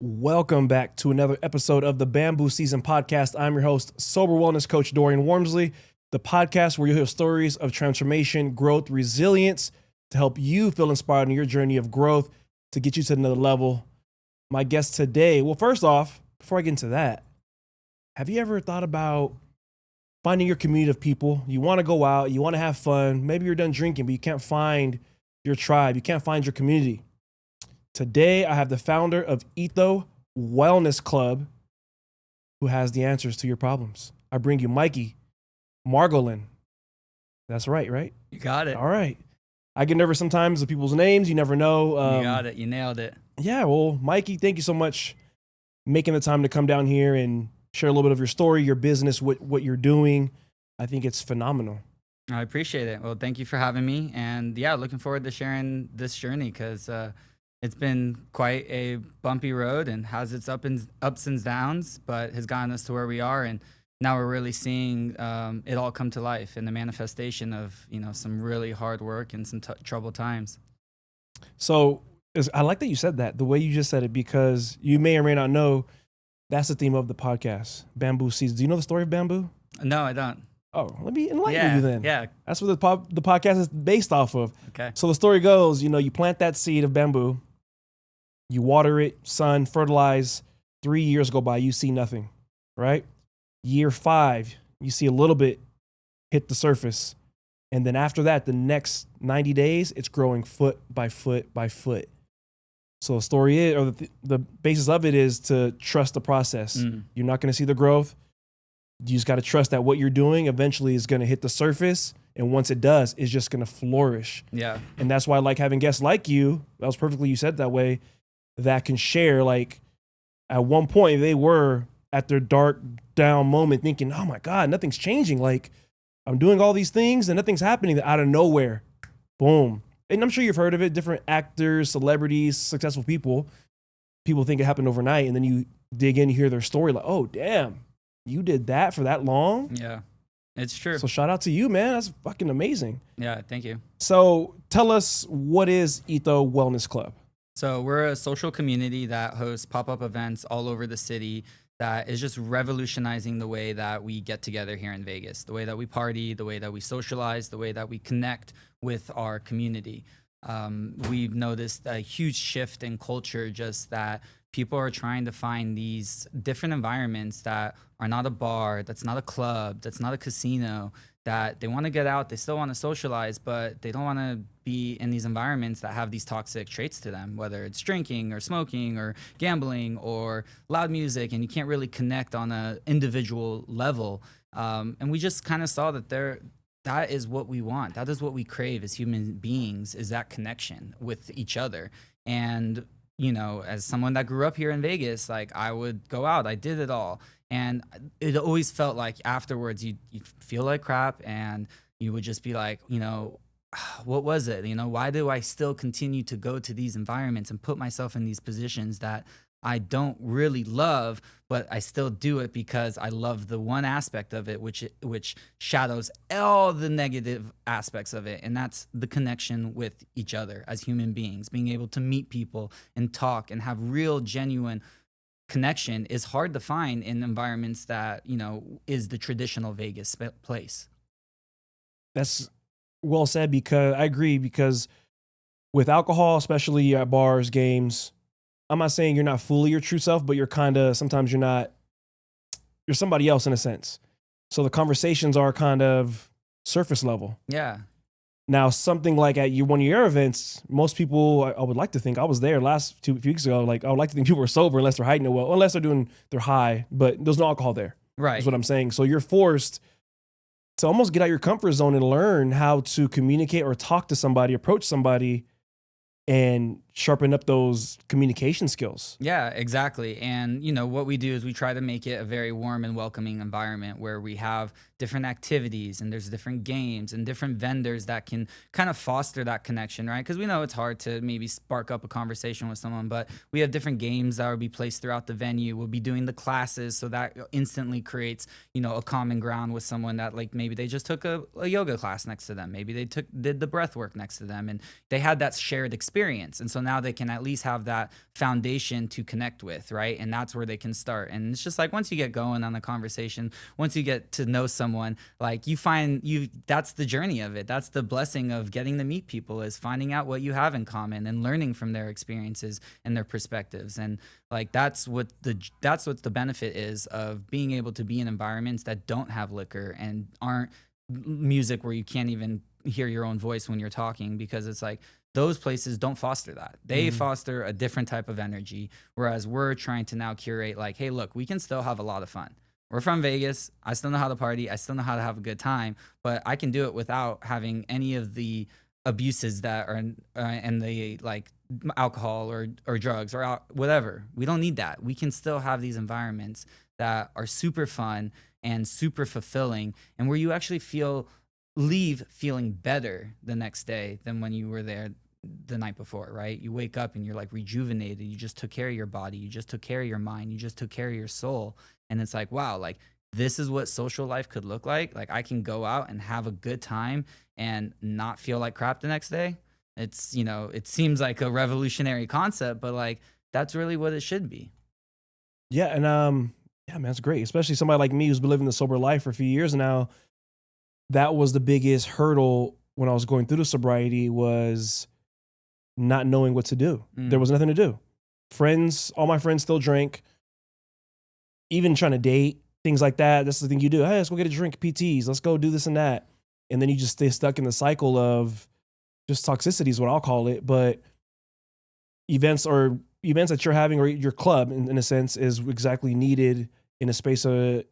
Welcome back to another episode of the Bamboo Season Podcast. I'm your host, Sober Wellness Coach Dorian Warmsley, the podcast where you'll hear stories of transformation, growth, resilience to help you feel inspired in your journey of growth to get you to another level. My guest today, well, first off, before I get into that, have you ever thought about finding your community of people? You want to go out, you want to have fun. Maybe you're done drinking, but you can't find your tribe. You can't find your community. Today, I have the founder of Etho Wellness Club who has the answers to your problems. I bring you Mikey Margolin. That's right? You got it. All right. I get nervous sometimes with people's names. You never know. You got it. You nailed it. Yeah, well, Mikey, thank you so much making the time to come down here and share a little bit of your story, your business, what you're doing. I think it's phenomenal. I appreciate it. Well, thank you for having me. And yeah, looking forward to sharing this journey because it's been quite a bumpy road and has its ups and downs, but has gotten us to where we are. And now we're really seeing it all come to life in the manifestation of, some really hard work and some troubled times. So I like that you said that, the way you just said it, because you may or may not know that's the theme of the podcast, Bamboo Seeds. Do you know the story of bamboo? No, I don't. Oh, let me enlighten you then. Yeah. That's what the podcast is based off of. Okay. So the story goes, you plant that seed of bamboo, you water it, sun, fertilize. 3 years go by, you see nothing, right? Year 5, you see a little bit hit the surface. And then after that, the next 90 days, it's growing foot by foot by foot. So the story is, or the basis of it is to trust the process. You're not going to see the growth. You just got to trust that what you're doing eventually is going to hit the surface. And once it does, it's just going to flourish. Yeah. And that's why I like having guests like you. That was perfectly you said that way, that can share, like, at one point they were at their dark down moment thinking, oh my God, nothing's changing. Like, I'm doing all these things and nothing's happening. Out of nowhere, boom. And I'm sure you've heard of it, different actors, celebrities, successful people think it happened overnight. And then you dig in, you hear their story, like, oh, damn, you did that for that long? Yeah, it's true. So shout out to you, man. That's fucking amazing. Yeah, thank you. So tell us, what is Etho Wellness Club? So we're a social community that hosts pop-up events all over the city that is just revolutionizing the way that we get together here in Vegas, the way that we party, the way that we socialize, the way that we connect with our community. We've noticed a huge shift in culture, just that people are trying to find these different environments that are not a bar, that's not a club, that's not a casino, that they want to get out, they still want to socialize, but they don't want to be in these environments that have these toxic traits to them, whether it's drinking or smoking or gambling or loud music, and you can't really connect on an individual level. And we just kind of saw that that is what we want. That is what we crave as human beings, is that connection with each other. And, as someone that grew up here in Vegas, like, I would go out, I did it all. And it always felt like afterwards you'd feel like crap, and you would just be like, what was it? Why do I still continue to go to these environments and put myself in these positions that I don't really love, but I still do it because I love the one aspect of it, which shadows all the negative aspects of it. And that's the connection with each other as human beings. Being able to meet people and talk and have real, genuine connection is hard to find in environments that, is the traditional Vegas place. That's well said, because I agree, because with alcohol, especially at bars, games, I'm not saying you're not fully your true self, but sometimes you're somebody else in a sense. So the conversations are kind of surface level. Yeah. Now, something like at one of your events, most people, I would like to think, I was there last 2 weeks ago, like, I would like to think people are sober unless they're hiding it well, unless they're high, but there's no alcohol there. Right. That's what I'm saying. So you're forced to almost get out your comfort zone and learn how to communicate or talk to somebody, approach somebody, and sharpen up those communication skills. Yeah, exactly. And, what we do is we try to make it a very warm and welcoming environment where we have different activities and there's different games and different vendors that can kind of foster that connection, right? Because we know it's hard to maybe spark up a conversation with someone, but we have different games that will be placed throughout the venue. We'll be doing the classes, so that instantly creates, a common ground with someone that, like, maybe they just took a yoga class next to them. Maybe they did the breath work next to them, and they had that shared experience. And so now they can at least have that foundation to connect with, right? And that's where they can start. And it's just like once you get going on the conversation, once you get to know someone, like you find that's the journey of it. That's the blessing of getting to meet people, is finding out what you have in common and learning from their experiences and their perspectives. And like that's what the benefit is of being able to be in environments that don't have liquor and aren't music where you can't even hear your own voice when you're talking, because it's like those places don't foster that. They foster a different type of energy, whereas we're trying to now curate like, hey, look, we can still have a lot of fun. We're from Vegas. I still know how to party. I still know how to have a good time, but I can do it without having any of the abuses that are and the like alcohol or drugs or whatever. We don't need that. We can still have these environments that are super fun and super fulfilling, and where you actually leave feeling better the next day than when you were there the night before, right? You wake up and you're like rejuvenated. You just took care of your body. You just took care of your mind. You just took care of your soul. And it's like, wow, like this is what social life could look like. Like I can go out and have a good time and not feel like crap the next day. It's, it seems like a revolutionary concept, but like that's really what it should be. Yeah. And yeah, man, that's great. Especially somebody like me who's been living the sober life for a few years now. That was the biggest hurdle when I was going through the sobriety, was not knowing what to do. There was nothing to do. All my friends still drink, even trying to date, things like that. That's the thing you do. Hey, let's go get a drink, PTs. Let's go do this and that. And then you just stay stuck in the cycle of just toxicity is what I'll call it. But events that you're having, or your club in a sense, is exactly needed in a space in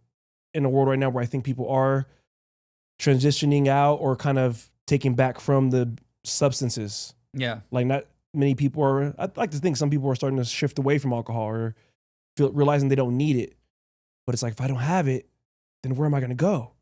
a world right now where I think people are transitioning out or kind of taking back from the substances. Yeah. Like not many people are, I'd like to think some people are starting to shift away from alcohol or realizing they don't need it. But it's like, if I don't have it, then where am I going to go?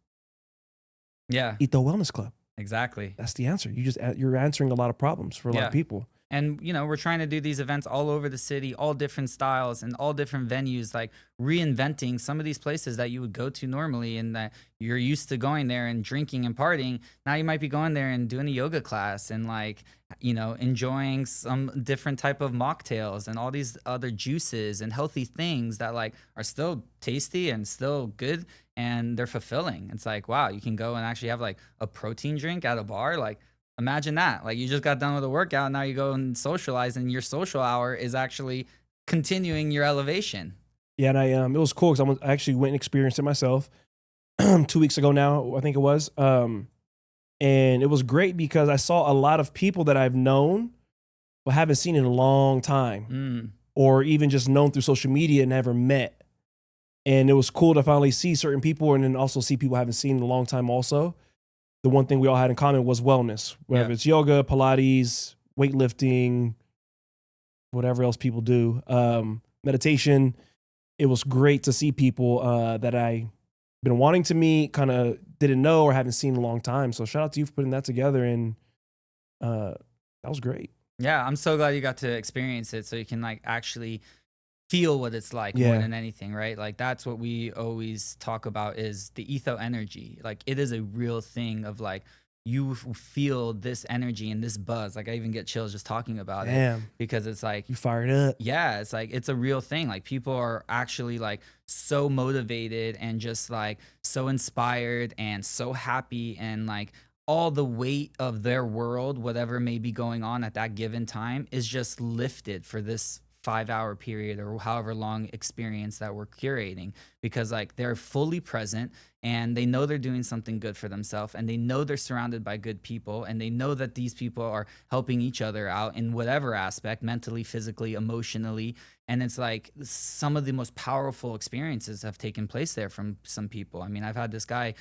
Yeah. Etho Wellness Club. Exactly. That's the answer. You're answering a lot of problems for a lot of people. And, we're trying to do these events all over the city, all different styles and all different venues, like reinventing some of these places that you would go to normally and that you're used to going there and drinking and partying. Now you might be going there and doing a yoga class and like, enjoying some different type of mocktails and all these other juices and healthy things that like are still tasty and still good and they're fulfilling. It's like, wow, you can go and actually have like a protein drink at a bar. Like, imagine that. Like you just got done with a workout and now you go and socialize, and your social hour is actually continuing your elevation. Yeah, and it was cool because I actually went and experienced it myself 2 weeks ago now, I think it was. And it was great because I saw a lot of people that I've known but haven't seen in a long time, or even just known through social media and never met. And it was cool to finally see certain people and then also see people I haven't seen in a long time also. The one thing we all had in common was wellness, whether it's yoga, Pilates, weightlifting, whatever else people do, meditation. It was great to see people that I been wanting to meet, kind of didn't know or haven't seen in a long time. So shout out to you for putting that together, and that was great. Yeah, I'm so glad you got to experience it so you can like actually feel what it's like more than anything, right? Like that's what we always talk about, is the etho energy. Like it is a real thing of like you feel this energy and this buzz. Like I even get chills just talking about it, because it's like you fired up. Yeah, it's like it's a real thing. Like people are actually like so motivated and just like so inspired and so happy, and like all the weight of their world, whatever may be going on at that given time, is just lifted for this 5-hour period or however long experience that we're curating, because like they're fully present and they know they're doing something good for themselves, and they know they're surrounded by good people, and they know that these people are helping each other out in whatever aspect, mentally, physically, emotionally. And it's like some of the most powerful experiences have taken place there from some people. I mean, I've had this guy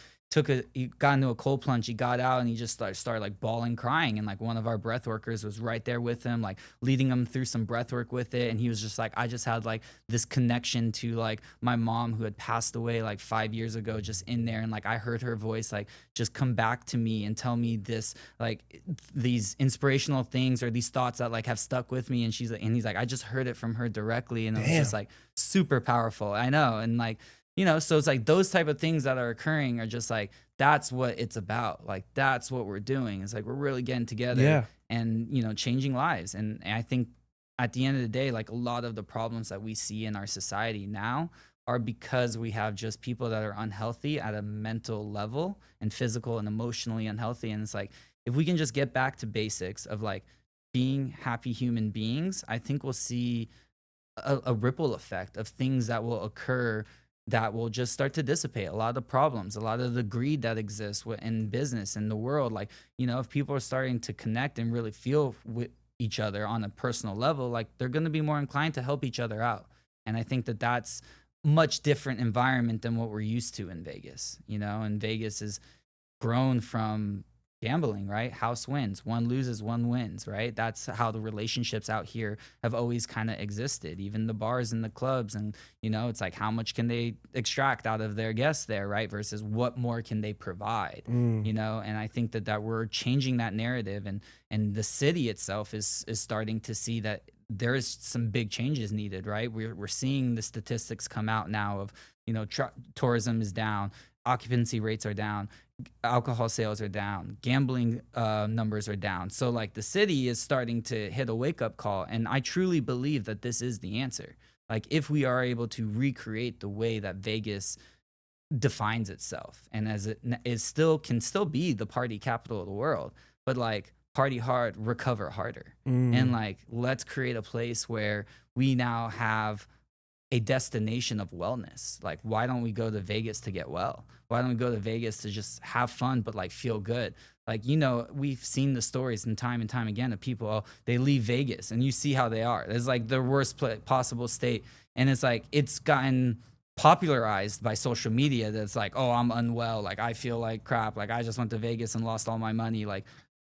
he got into a cold plunge, he got out and he just started like bawling, crying, and like one of our breath workers was right there with him, like leading him through some breath work with it. And he was just like, I just had like this connection to like my mom who had passed away like 5 years ago, just in there, and like I heard her voice like just come back to me and tell me this, like these inspirational things or these thoughts that like have stuck with me. And he's like, I just heard it from her directly, and it was just like super powerful. I know. And like, so it's like those type of things that are occurring are just like, that's what it's about. Like, that's what we're doing. It's like, we're really getting together and, changing lives. And I think at the end of the day, like a lot of the problems that we see in our society now are because we have just people that are unhealthy at a mental level and physical and emotionally unhealthy. And it's like, if we can just get back to basics of like being happy human beings, I think we'll see a ripple effect of things that will occur that will just start to dissipate a lot of the problems, a lot of the greed that exists in business in the world. Like, you know, if people are starting to connect and really feel with each other on a personal level, like they're going to be more inclined to help each other out. And I think that that's much different environment than what we're used to in Vegas, you know, and Vegas is grown from gambling, right? House wins, one loses, one wins, right? That's how the relationships out here have always kind of existed, even the bars and the clubs. And, you know, it's like, how much can they extract out of their guests there, right? Versus what more can they provide, you know? And I think that we're changing that narrative, and the city itself is starting to see that there's some big changes needed, right? We're seeing the statistics come out now of, you know, tourism is down, occupancy rates are down, alcohol sales are down, gambling numbers are down. So like the city is starting to hit a wake up call. And I truly believe that this is the answer. Like if we are able to recreate the way that Vegas defines itself, and as it is can still be the party capital of the world, but like party hard, recover harder. And like, let's create a place where we now have a destination of wellness. Like, why don't we go to Vegas to get well? Why don't we go to Vegas to just have fun, but like feel good? Like, you know, we've seen the stories and time again of people, they leave Vegas and you see how they are. It's like the worst possible state. And it's like, it's gotten popularized by social media that's like, oh, I'm unwell. Like, I feel like crap. Like, I just went to Vegas and lost all my money. Like,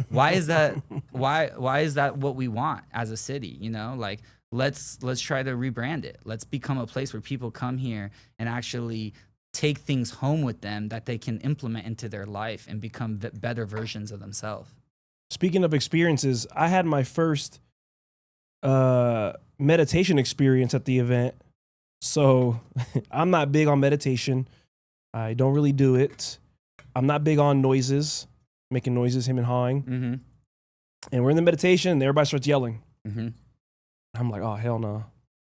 why is that? Why is that what we want as a city? You know, like, let's try to rebrand it. Let's become a place where people come here and actually take things home with them that they can implement into their life and become better versions of themselves. Speaking of experiences, I had my first meditation experience at the event. So I'm not big on meditation. I don't really do it. I'm not big on noises, making noises, him and hawing. And we're in the meditation and everybody starts yelling. I'm like, oh, hell no.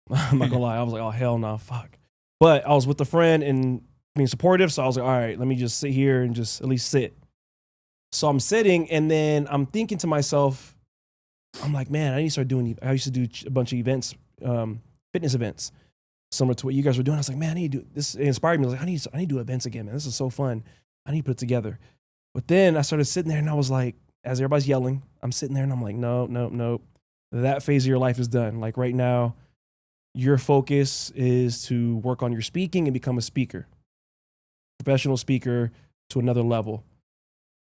I'm not gonna lie. I was like, oh, hell no, fuck. But I was with a friend and being supportive, so I was like, all right, let me just sit here and just at least sit. So I'm sitting, and then I'm thinking to myself, I'm like, man, I need to start doing, I used to do a bunch of events, fitness events, similar to what you guys were doing. I was like, man, I need to do this. It inspired me. I was like, I need to do events again, man. This is so fun. I need to put it together. But then I started sitting there, and I was like, as everybody's yelling, I'm sitting there, and I'm like, no. That phase of your life is done. Like right now, your focus is to work on your speaking and become a speaker, professional speaker to another level.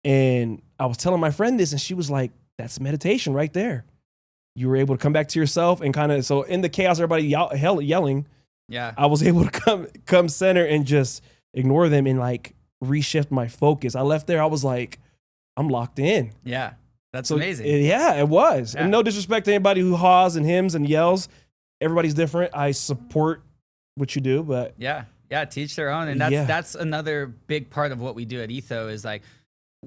And I was telling my friend this, and she was like, that's meditation right there. You were able to come back to yourself and kind of, so in the chaos, everybody yelling. Yeah. I was able to come center and just ignore them and like reshift my focus. I left there. I was like, I'm locked in. Yeah. That's amazing. Yeah, it was. Yeah. And no disrespect to anybody who haws and hems and yells. Everybody's different. I support what you do, but yeah, teach their own. And that's another big part of what we do at Etho is like,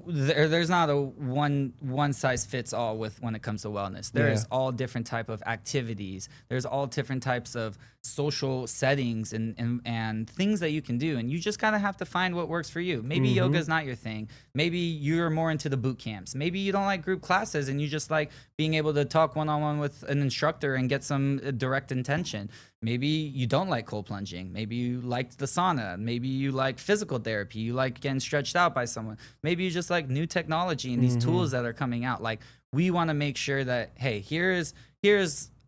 there's not a one size fits all with when it comes to wellness. There's all different type of activities. There's all different types of social settings and things that you can do. And you just kind of have to find what works for you. Maybe yoga is not your thing. Maybe you're more into the boot camps. Maybe you don't like group classes and you just like being able to talk one-on-one with an instructor and get some direct intention. Maybe you don't like cold plunging. Maybe you like the sauna. Maybe you like physical therapy. You like getting stretched out by someone. Maybe you just like new technology and these tools that are coming out. Like, we want to make sure that, hey, here's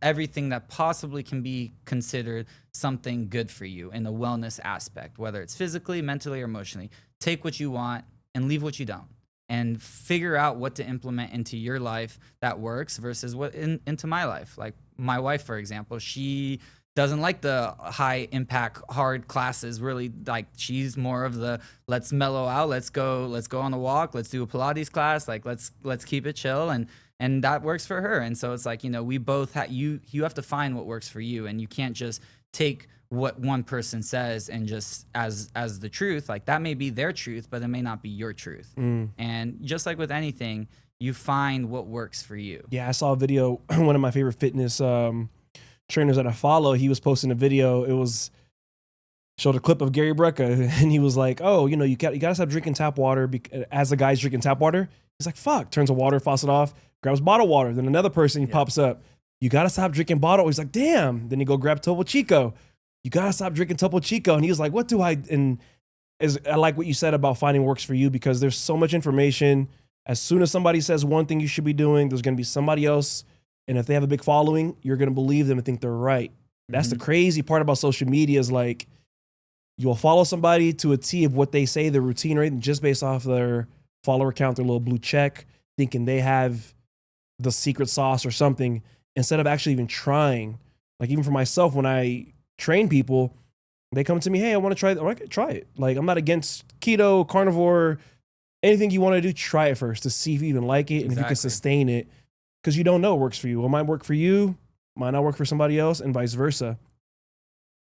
everything that possibly can be considered something good for you in the wellness aspect, whether it's physically, mentally, or emotionally. Take what you want and leave what you don't. And figure out what to implement into your life that works versus what into my life. Like my wife, for example, she doesn't like the high impact hard classes. Really, like, she's more of the let's mellow out, let's go on a walk, let's do a Pilates class, like let's keep it chill, and that works for her. And so it's like, you know, we both you have to find what works for you, and you can't just take what one person says and just as the truth. Like, that may be their truth, but it may not be your truth. And just like with anything, you find what works for you. Yeah, I saw a video. One of my favorite fitness trainers that I follow, he was posting a video. It was showed a clip of Gary Brecka, and he was like, "Oh, you gotta stop drinking tap water." As the guy's drinking tap water, he's like, "Fuck!" Turns the water faucet off, grabs bottled water. Then another person pops up. You gotta stop drinking bottle. He's like, "Damn!" Then he go grab Topo Chico. You gotta stop drinking Topo Chico. And he was like, "What do I?" And I like what you said about finding works for you, because there's so much information. As soon as somebody says one thing you should be doing, there's gonna be somebody else, and if they have a big following, you're gonna believe them and think they're right. That's the crazy part about social media, is like, you'll follow somebody to a T of what they say, their routine, right? And just based off their follower count, their little blue check, thinking they have the secret sauce or something, instead of actually even trying. Like, even for myself, when I train people, they come to me, "Hey, I want to try it." Okay, try it. Like, I'm not against keto, carnivore, anything you want to do, try it first to see if you even like it and if you can sustain it, because you don't know what works for you. It might work for you, might not work for somebody else, and vice versa.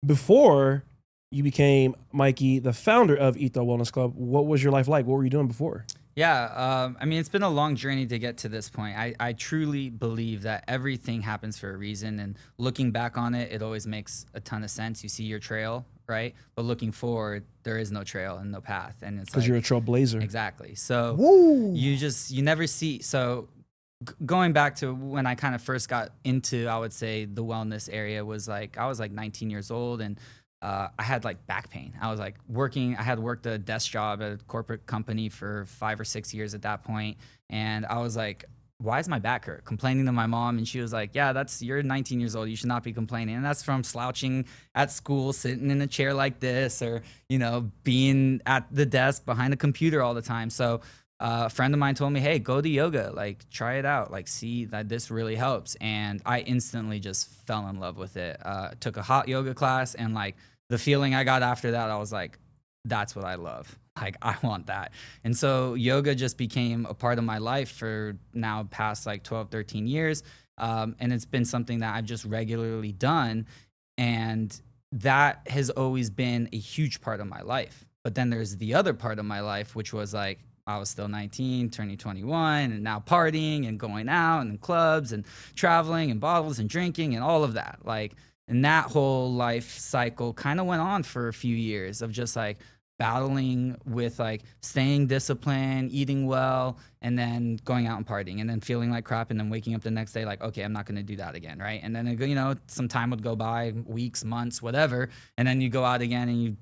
Before you became, Mikey, the founder of Etho Wellness Club, what was your life like? What were you doing before? Yeah, I mean, it's been a long journey to get to this point. I truly believe that everything happens for a reason, and looking back on it, it always makes a ton of sense. You see your trail, right? But looking forward, there is no trail and no path, and it's because you're a trailblazer. Exactly. So Woo! you never see. So going back to when I kind of first got into, I would say, the wellness area, was like, I was like 19 years old, and I had like back pain. I was like I had worked a desk job at a corporate company for 5 or 6 years at that point. And I was like, why is my back hurt? Complaining to my mom. And she was like, yeah, you're 19 years old. You should not be complaining. And that's from slouching at school, sitting in a chair like this, or, being at the desk behind a computer all the time. So a friend of mine told me, "Hey, go to yoga, like try it out, like see that this really helps." And I instantly just fell in love with it. Took a hot yoga class, and like the feeling I got after that, I was like, that's what I love. Like, I want that. And so yoga just became a part of my life for now past like 12, 13 years. And it's been something that I've just regularly done. And that has always been a huge part of my life. But then there's the other part of my life, which was like, I was still 19, turning 21, and now partying and going out and in clubs and traveling and bottles and drinking and all of that. Like, and that whole life cycle kind of went on for a few years of just like battling with like staying disciplined, eating well, and then going out and partying, and then feeling like crap, and then waking up the next day like, okay, I'm not going to do that again, right? And then some time would go by, weeks, months, whatever, and then you go out again, and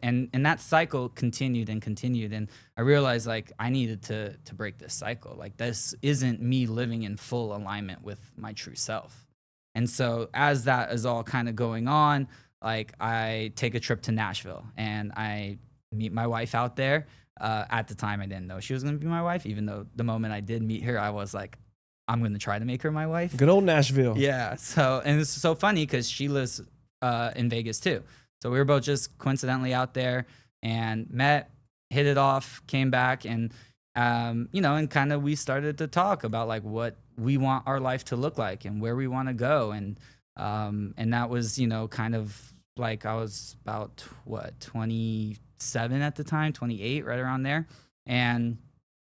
and that cycle continued and continued. And I realized like I needed to break this cycle. Like, this isn't me living in full alignment with my true self. And so as that is all kind of going on, like I take a trip to Nashville and I meet my wife out there. At the time, I didn't know she was going to be my wife, even though the moment I did meet her, I was like, I'm going to try to make her my wife. Good old Nashville. Yeah. So, and it's so funny because she lives in Vegas too. So we were both just coincidentally out there and met, hit it off, came back, and and kind of we started to talk about like what we want our life to look like and where we want to go. And that was, kind of like I was about 27 at the time, 28, right around there. And,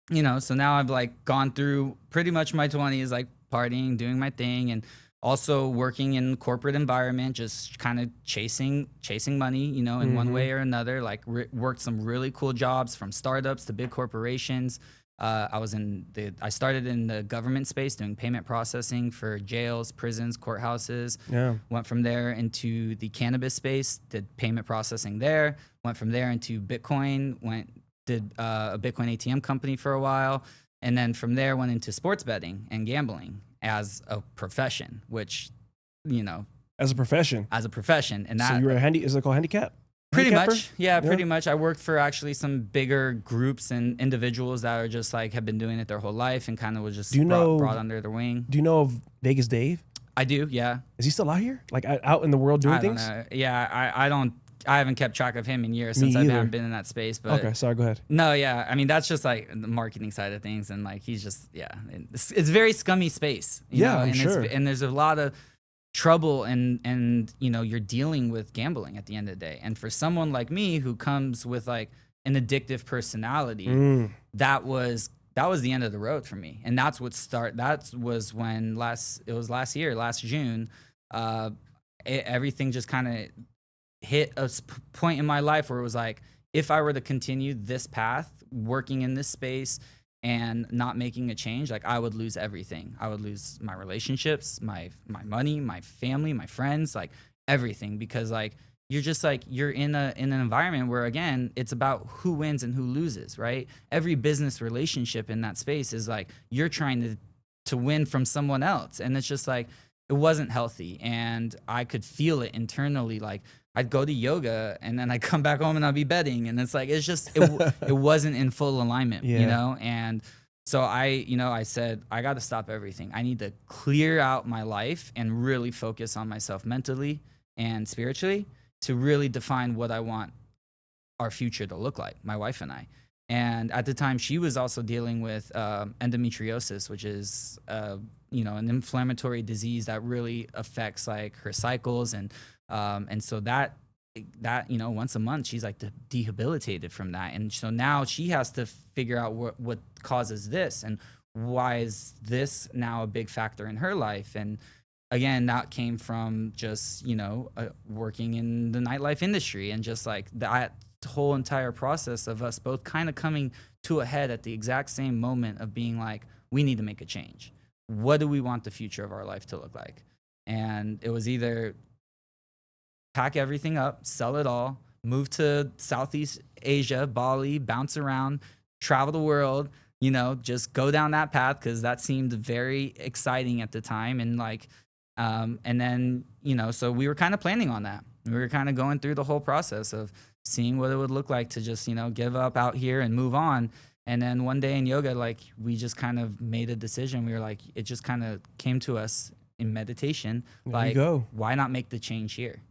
so now I've like gone through pretty much my 20s, like partying, doing my thing, and also working in corporate environment, just kind of chasing money, in one way or another. Like worked some really cool jobs, from startups to big corporations. I started in the government space doing payment processing for jails, prisons, courthouses. Yeah. Went from there into the cannabis space, did payment processing there. Went from there into Bitcoin, did a Bitcoin ATM company for a while. And then from there went into sports betting and gambling as a profession, which, As a profession? As a profession. And that, so you were is it called handicap? Pretty much. Yeah, pretty much. I worked for actually some bigger groups and individuals that are just like have been doing it their whole life and kind of was just brought under their wing. Do you know of Vegas Dave? I do, yeah. Is he still out here? Like out in the world doing things? I don't know. Yeah, I haven't kept track of him in years since I haven't been in that space. But okay, sorry, go ahead. No, yeah. I mean, that's just like the marketing side of things. And like, he's just, it's very scummy space. You know? I'm sure. And there's a lot of trouble and you're dealing with gambling at the end of the day. And for someone like me who comes with like an addictive personality, that was that was the end of the road for me. And that's that was when last June, everything just kind of hit a point in my life where it was like, if I were to continue this path, working in this space and not making a change, like I would lose everything. I would lose my relationships, my money, my family, my friends, like everything, because like you're just like, you're in an environment where, again, it's about who wins and who loses, right? Every business relationship in that space is like you're trying to win from someone else, and it's just like it wasn't healthy, and I could feel it internally. Like I'd go to yoga and then I'd come back home and I'd be bedding, and it's like it wasn't in full alignment, you know. And so I said, I got to stop everything. I need to clear out my life and really focus on myself mentally and spiritually, to really define what I want our future to look like, my wife and I. And at the time, she was also dealing with endometriosis, which is an inflammatory disease that really affects like her cycles, and so that once a month she's like debilitated from that, and so now she has to figure out what causes this, and why is this now a big factor in her life. And again, that came from just, working in the nightlife industry, and just like that whole entire process of us both kind of coming to a head at the exact same moment of being like, we need to make a change. What do we want the future of our life to look like? And it was either pack everything up, sell it all, move to Southeast Asia, Bali, bounce around, travel the world, just go down that path, because that seemed very exciting at the time. And like, and then, so we were kind of planning on that. We were kind of going through the whole process of seeing what it would look like to just, give up out here and move on. And then one day in yoga, like we just kind of made a decision. We were like, it just kind of came to us in meditation. There you go. Why not make the change here?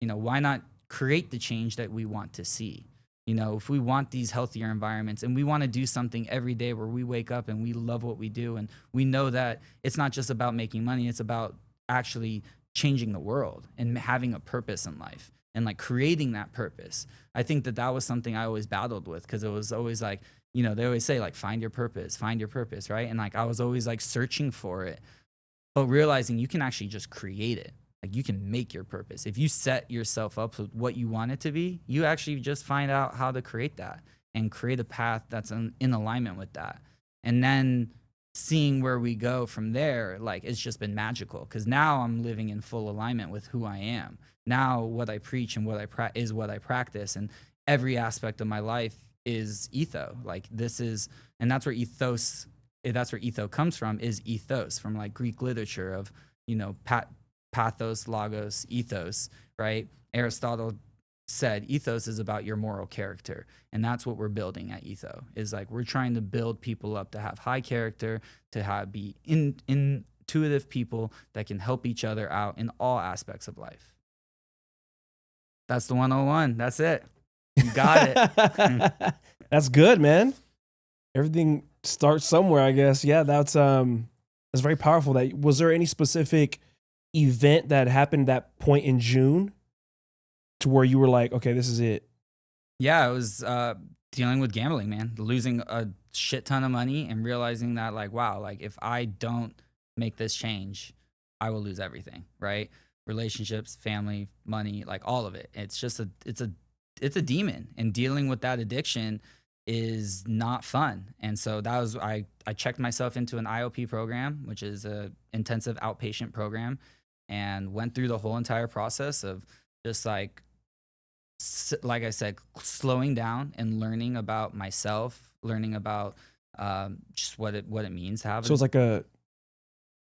Why not create the change that we want to see? If we want these healthier environments, and we want to do something every day where we wake up and we love what we do, and we know that it's not just about making money, it's about actually changing the world and having a purpose in life, and like creating that purpose. I think that was something I always battled with, because it was always like, they always say like, find your purpose, right? And like I was always like searching for it, but realizing you can actually just create it. Like you can make your purpose. If you set yourself up with what you want it to be, you actually just find out how to create that and create a path that's in alignment with that. And then seeing where we go from there, like it's just been magical, because now I'm living in full alignment with who I am. Now what I preach and what I practice, and every aspect of my life is etho. Like this is, and that's where etho comes from, is ethos, from like Greek literature of, pathos, logos, ethos, right? Aristotle said ethos is about your moral character, and that's what we're building at Etho. Is like we're trying to build people up to have high character, to be intuitive people that can help each other out in all aspects of life. That's the 101. That's it. You got it. That's good, man. Everything starts somewhere, I guess. Yeah, that's very powerful. Was there any specific event that happened that point in June to where you were like, okay, this is it? Yeah, it was dealing with gambling, man. Losing a shit ton of money and realizing that, like, wow, like if I don't make this change, I will lose everything, right? Relationships, family, money, like all of it. It's just it's a demon, and dealing with that addiction is not fun. And so that was, I checked myself into an IOP program, which is a intensive outpatient program, and went through the whole entire process of just like I said, slowing down and learning about myself, learning about just what it means to have. So it's like a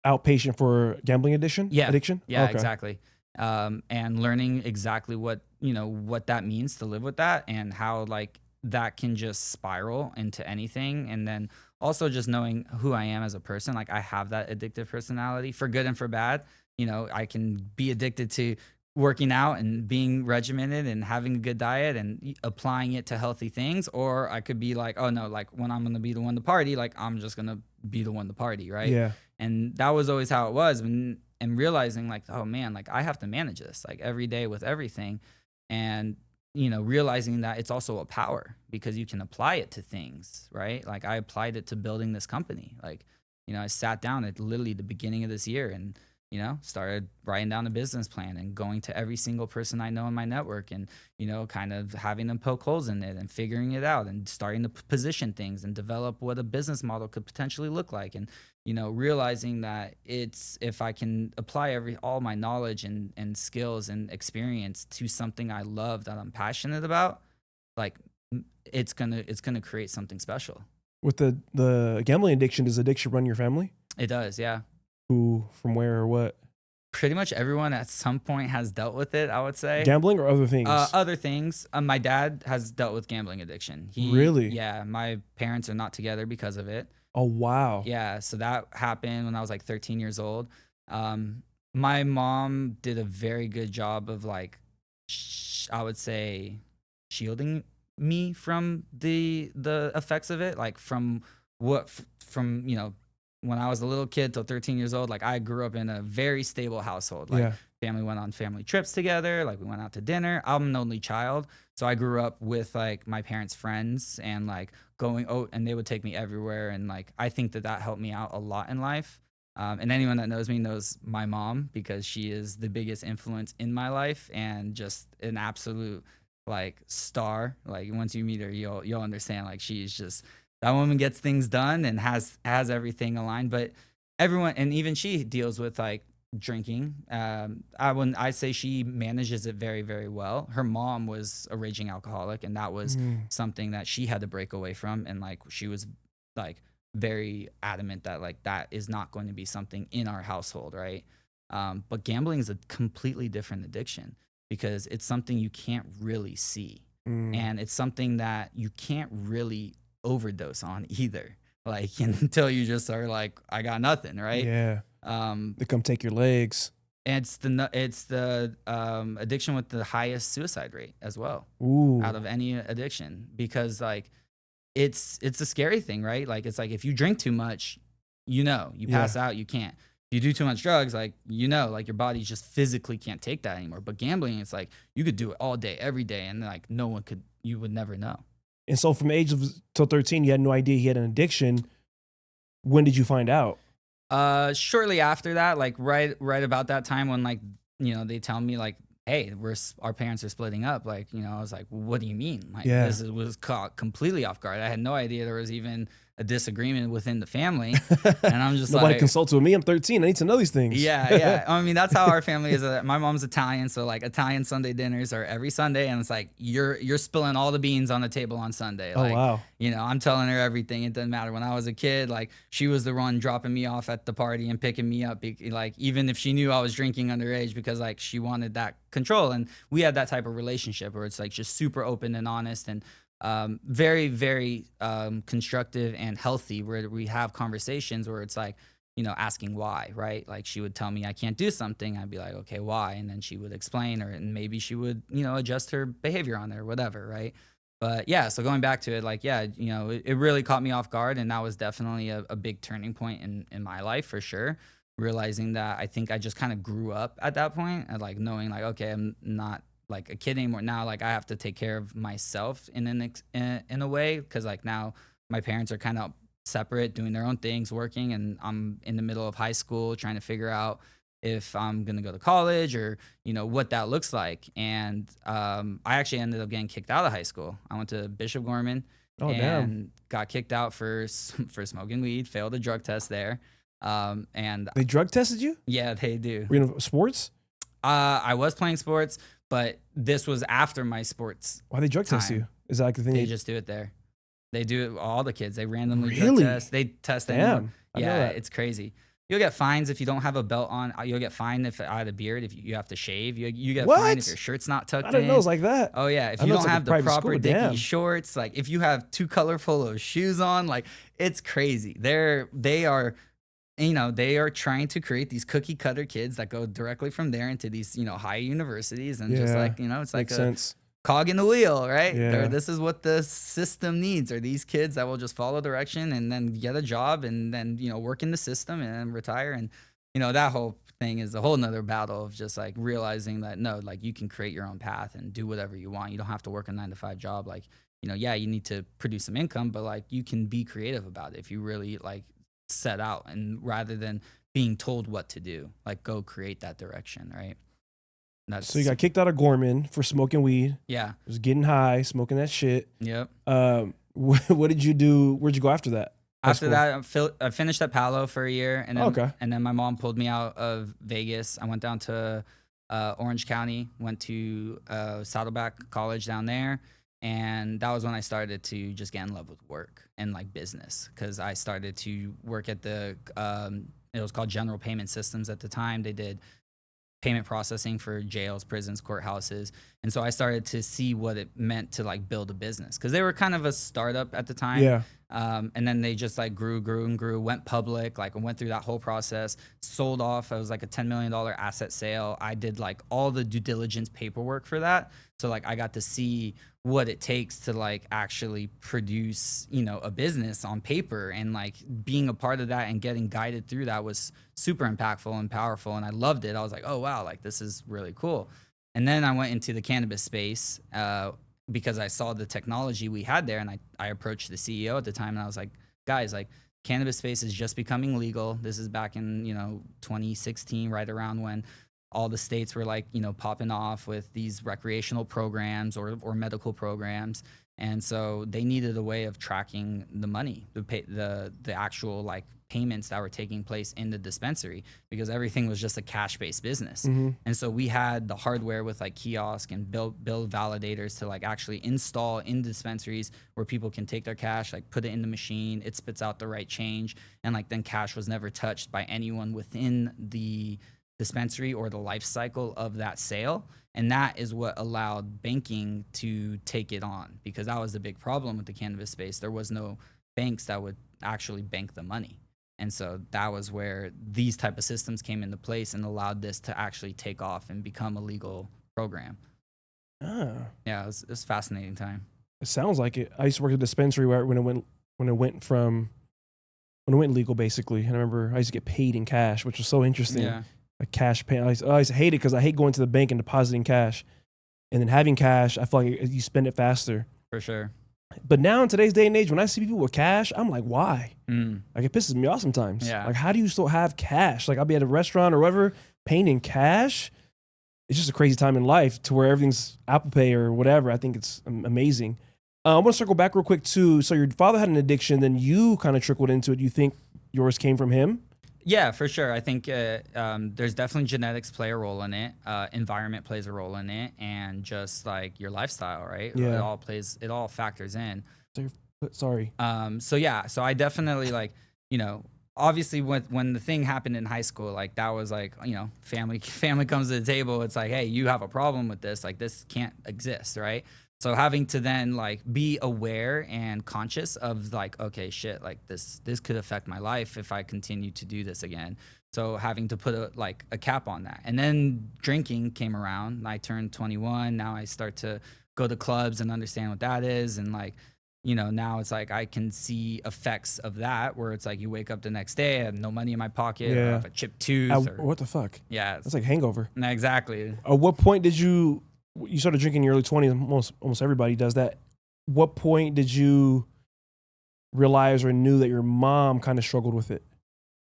outpatient for gambling addiction? Yeah. Addiction? Yeah, okay. Exactly. And learning exactly what that means to live with that, and how like that can just spiral into anything. And then also just knowing who I am as a person. Like I have that addictive personality, for good and for bad. I can be addicted to working out and being regimented and having a good diet and applying it to healthy things. Or I could be like, oh no, like when I'm going to be the one to party, like I'm just going to be the one to party. Right. Yeah. And that was always how it was. And realizing like, oh man, like I have to manage this like every day with everything. And realizing that it's also a power because you can apply it to things, right? Like I applied it to building this company. Like, I sat down at literally the beginning of this year and, started writing down a business plan and going to every single person I know in my network and, kind of having them poke holes in it and figuring it out and starting to position things and develop what a business model could potentially look like. And, realizing that if I can apply all my knowledge and skills and experience to something I love that I'm passionate about, like it's gonna create something special. With the gambling addiction, does addiction run your family? It does, yeah. Who, from where, or what? Pretty much everyone at some point has dealt with it, I would say. Gambling or other things? Other things. My dad has dealt with gambling addiction. Really? Yeah, my parents are not together because of it. Oh, wow. Yeah, so that happened when I was like 13 years old. My mom did a very good job of like, I would say, shielding me from the effects of it. Like from when I was a little kid till 13 years old, like I grew up in a very stable household. Like family went on family trips together. Like we went out to dinner. I'm an only child. So I grew up with like my parents' friends and like going out, and they would take me everywhere. And like, I think that helped me out a lot in life. And anyone that knows me knows my mom because she is the biggest influence in my life and just an absolute like star. Like once you meet her, you'll understand. Like she's just, that woman gets things done and has everything aligned. But everyone, and even she deals with like drinking. I say she manages it very, very well. Her mom was a raging alcoholic, and that was something that she had to break away from. And like she was like very adamant that like that is not going to be something in our household, right? But gambling is a completely different addiction because it's something you can't really see, and it's something that you can't really overdose on either. Like until you just are like, I got nothing, right? Yeah. They come take your legs. And it's the addiction with the highest suicide rate as well. Ooh. Out of any addiction, because like it's a scary thing, right? Like it's like if you drink too much, you pass out, you can't. If you do too much drugs, like like your body just physically can't take that anymore. But gambling, it's like you could do it all day, every day, and like you would never know. And so from the age of till 13, you had no idea he had an addiction. When did you find out? Shortly after that, like right about that time when like, they tell me like, hey, our parents are splitting up. Like, I was like, what do you mean? Like this was caught completely off guard. I had no idea there was even a disagreement within the family. And I'm just Nobody like, consulted with me. I'm 13. I need to know these things. Yeah. I mean, that's how our family is. My mom's Italian. So like Italian Sunday dinners are every Sunday. And it's like, you're spilling all the beans on the table on Sunday. Like, oh, wow. I'm telling her everything. It doesn't matter. When I was a kid, like she was the one dropping me off at the party and picking me up. Like, even if she knew I was drinking underage, because like she wanted that control. And we had that type of relationship where it's like just super open and honest and very, very constructive and healthy, where we have conversations where it's like, asking why, right? Like she would tell me I can't do something. I'd be like, okay, why? And then she would explain, and maybe she would, adjust her behavior on there, whatever, right? But yeah, so going back to it, like, yeah, it really caught me off guard. And that was definitely a big turning point in my life for sure. Realizing that I think I just kind of grew up at that point and like knowing like, okay, I'm not like a kid anymore. Now, like I have to take care of myself in a way, because like now my parents are kind of separate, doing their own things, working, and I'm in the middle of high school trying to figure out if I'm gonna go to college or what that looks like. And I actually ended up getting kicked out of high school. I went to Bishop Gorman and got kicked out for smoking weed. Failed a drug test there. And they drug tested you? Yeah, they do. Were you in sports? I was playing sports, but this was after my sports. Why they drug test you? Is that like the thing? They just do it there. They do it, all the kids. They randomly really? drug test. They test anyone. Yeah, it's crazy. You'll get fines if you don't have a belt on. You'll get fined if I had a beard. If you have to shave, you get fined if your shirt's not tucked in. I didn't know it was like that. Oh yeah, if you don't have the proper Dickie shorts, like if you have too colorful of shoes on, like it's crazy. They are trying to create these cookie cutter kids that go directly from there into these high universities, and just like it's like a cog in the wheel, right? Yeah. This is what the system needs, are these kids that will just follow direction and then get a job and then work in the system and then retire. And that whole thing is a whole nother battle of just like realizing that no, like you can create your own path and do whatever you want. You don't have to work a 9 to 5 job. Like, yeah, you need to produce some income, but like you can be creative about it if you really like set out, and rather than being told what to do, like go create that direction, right? So you That's got kicked out of Gorman for smoking weed. yeah. Was getting high, smoking that shit. Yep. What did you do? Where'd you go after that? High After school? that, I finished at Palo for a year, and then Okay. and then my mom pulled me out of Vegas. I went down to Orange County, went to Saddleback College down there, and that was when I started to just get in love with work and like business, because I started to work at the it was called General Payment Systems at the time. They did payment processing for jails, prisons, courthouses. And so I started to see what it meant to like build a business, because they were kind of a startup at the time. Yeah. And then they just like grew and grew, went public, like I went through that whole process, sold off. I was like a $10 million asset sale. I did like all the due diligence paperwork for that. So like I got to see what it takes to like actually produce, a business on paper, and like being a part of that and getting guided through that was super impactful and powerful. And I loved it. I was like, oh wow, like this is really cool. And then I went into the cannabis space because I saw the technology we had there, and I approached the CEO at the time, and I was like, guys, like cannabis space is just becoming legal. This is back in 2016, right around when all the states were like popping off with these recreational programs or medical programs. And so they needed a way of tracking the money, the actual like payments that were taking place in the dispensary, because everything was just a cash-based business. Mm-hmm. And so we had the hardware with like kiosk and bill validators to like actually install in dispensaries where people can take their cash, like put it in the machine, it spits out the right change, and like then cash was never touched by anyone within the dispensary or the life cycle of that sale. And that is what allowed banking to take it on, because that was the big problem with the cannabis space. There was no banks that would actually bank the money. And so that was where these type of systems came into place and allowed this to actually take off and become a legal program. Ah. Yeah, it was a fascinating time. It sounds like it. I used to work at a dispensary when it went legal, basically. And I remember I used to get paid in cash, which was so interesting. Yeah, Like cash pay. I used to hate it because I hate going to the bank and depositing cash, and then having cash, I feel like you spend it faster. for sure. But now in today's day and age, when I see people with cash, I'm like, why? Like it pisses me off sometimes. Yeah. Like, how do you still have cash? Like I'll be at a restaurant or whatever, paying in cash. It's just a crazy time in life to where everything's Apple Pay or whatever. I think it's amazing. I want to circle back real quick too. So your father had an addiction, then you kind of trickled into it. You think yours came from him? Yeah, for sure. I think there's definitely genetics play a role in it. Environment plays a role in it, and just like your lifestyle, right? Yeah. It all factors in. Sorry. So I definitely like, obviously when the thing happened in high school, like that was like, family comes to the table. It's like, hey, you have a problem with this. Like this can't exist, right? So having to then like be aware and conscious of like, okay, shit, like this could affect my life if I continue to do this again. So having to put a cap on that. And then drinking came around. I turned 21. Now I start to go to clubs and understand what that is. And like, now it's like I can see effects of that, where it's like you wake up the next day, I have no money in my pocket, or I have a chipped tooth. What the fuck? Yeah. That's like hangover. Exactly. At what point did you started drinking in your early 20s? Almost everybody does that. What point did you realize or knew that your mom kind of struggled with it?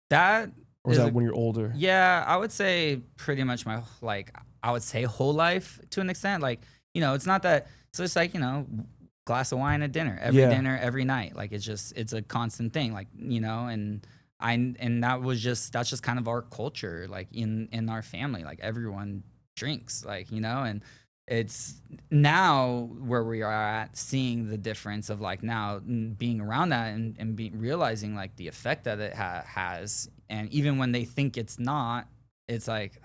That Or was that when you're older? Yeah, I would say pretty much whole life to an extent. Like, it's not that, so it's like, glass of wine at dinner, dinner, every night. Like it's a constant thing. Like, and that's just kind of our culture, like in our family, like everyone drinks, like, and it's now where we are at, seeing the difference of like now being around that and realizing like the effect that it has. And even when they think it's not, it's like,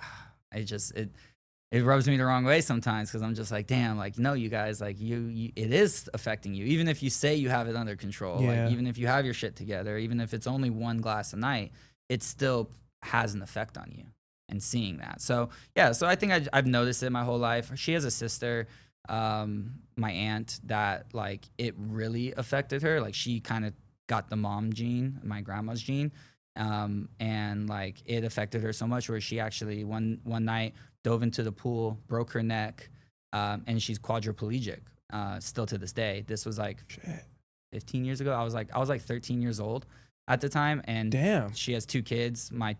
it rubs me the wrong way sometimes, because I'm just like, damn, like, no, you guys, like you it is affecting you. Even if you say you have it under control, like even if you have your shit together, even if it's only one glass a night, it still has an effect on you. And seeing that. So I think I've noticed it my whole life. She has a sister, my aunt, that like it really affected her. Like she kind of got the mom gene, my grandma's gene. And like it affected her so much where she actually one night dove into the pool, broke her neck, and she's quadriplegic still to this day. This was like 15 years ago. I was like 13 years old at the time, and Damn. she has 2 kids. My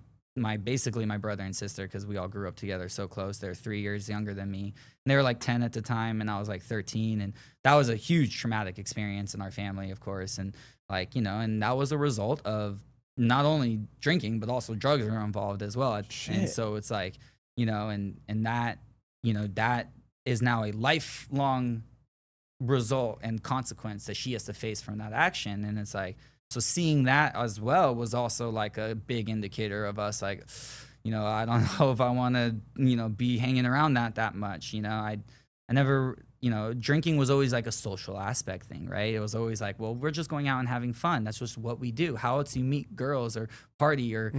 basically my brother and sister, because we all grew up together so close. They're 3 years younger than me. And they were like 10 at the time, and I was like 13, and that was a huge traumatic experience in our family, of course. And like, you know, and that was a result of not only drinking but also drugs were involved as well. And so it's like, you know, and that, you know, that is now a lifelong result and consequence that she has to face from that action. And it's like, so seeing that as well was also like a big indicator of us, like, you know, I don't know if I want to, you know, be hanging around that much. You know, I never, you know, drinking was always like a social aspect thing, right? It was always like, well, we're just going out and having fun. That's just what we do. How else you meet girls or party or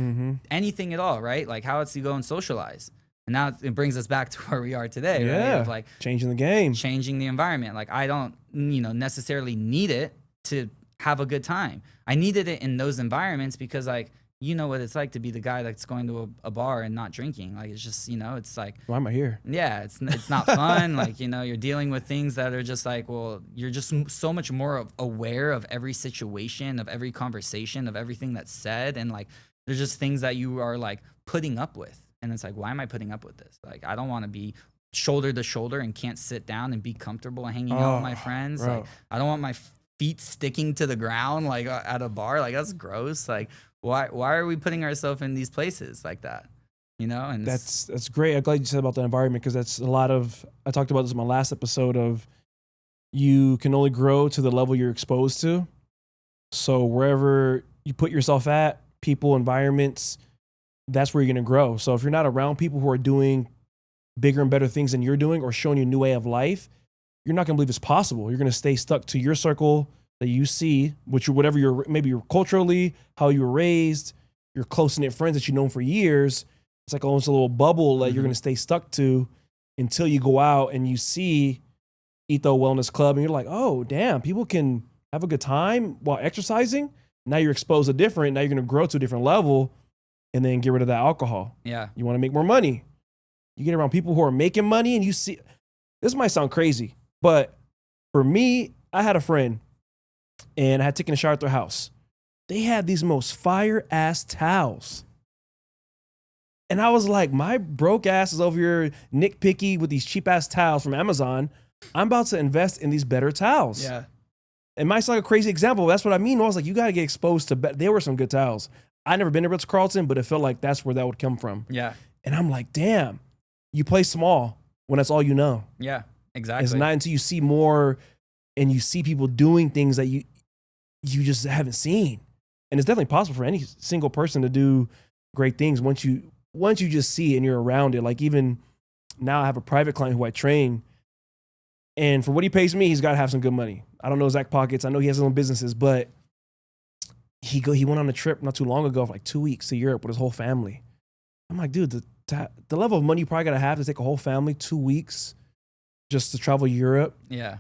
anything at all, right? Like how else you go and socialize. And now it brings us back to where we are today, right? Of like changing the game, changing the environment. Like I don't, you know, necessarily need it to have a good time. I needed it in those environments because like, you know what it's like to be the guy that's going to a bar and not drinking. Like, it's just, you know, it's like, why am I here? Yeah, it's not fun. Like, you know, you're dealing with things that are just like, well, you're just so much more aware of every situation, of every conversation, of everything that's said. And like, there's just things that you are like putting up with. And it's like, why am I putting up with this? Like, I don't want to be shoulder to shoulder and can't sit down and be comfortable and hanging out with my friends. Bro. Like, I don't want my feet sticking to the ground, like at a bar. Like, that's gross. Like, why are we putting ourselves in these places like that? You know? And that's great. I'm glad you said about the environment, because that's a lot of, I talked about this in my last episode of, you can only grow to the level you're exposed to. So wherever you put yourself at, people, environments, that's where you're going to grow. So if you're not around people who are doing bigger and better things than you're doing or showing you a new way of life, you're not going to believe it's possible. You're going to stay stuck to your circle that you see, which whatever you're, maybe you're culturally, how you were raised, your close-knit friends that you've known for years. It's like almost a little bubble that you're going to stay stuck to until you go out and you see Etho Wellness Club and you're like, oh, damn, people can have a good time while exercising. Now you're exposed to different. Now you're going to grow to a different level and then get rid of that alcohol. Yeah. You want to make more money. You get around people who are making money and you see, this might sound crazy, but for me, I had a friend and I had taken a shower at their house. They had these most fire ass towels. And I was like, my broke ass is over here nitpicky with these cheap ass towels from Amazon. I'm about to invest in these better towels. Yeah. It might sound like a crazy example, but that's what I mean. I was like, you got to get exposed to, there were some good towels. I never been to Ritz-Carlton, but it felt like that's where that would come from. Yeah. And I'm like, damn, you play small when that's all you know. Yeah, exactly. It's not until you see more and you see people doing things that you just haven't seen. And it's definitely possible for any single person to do great things once you just see it and you're around it. Like even now I have a private client who I train, and for what he pays me, he's got to have some good money. I don't know exact pockets. I know he has his own businesses, but he went on a trip not too long ago for like 2 weeks to Europe with his whole family. I'm like, dude, the level of money you probably got to have to take a whole family 2 weeks just to travel Europe. Yeah.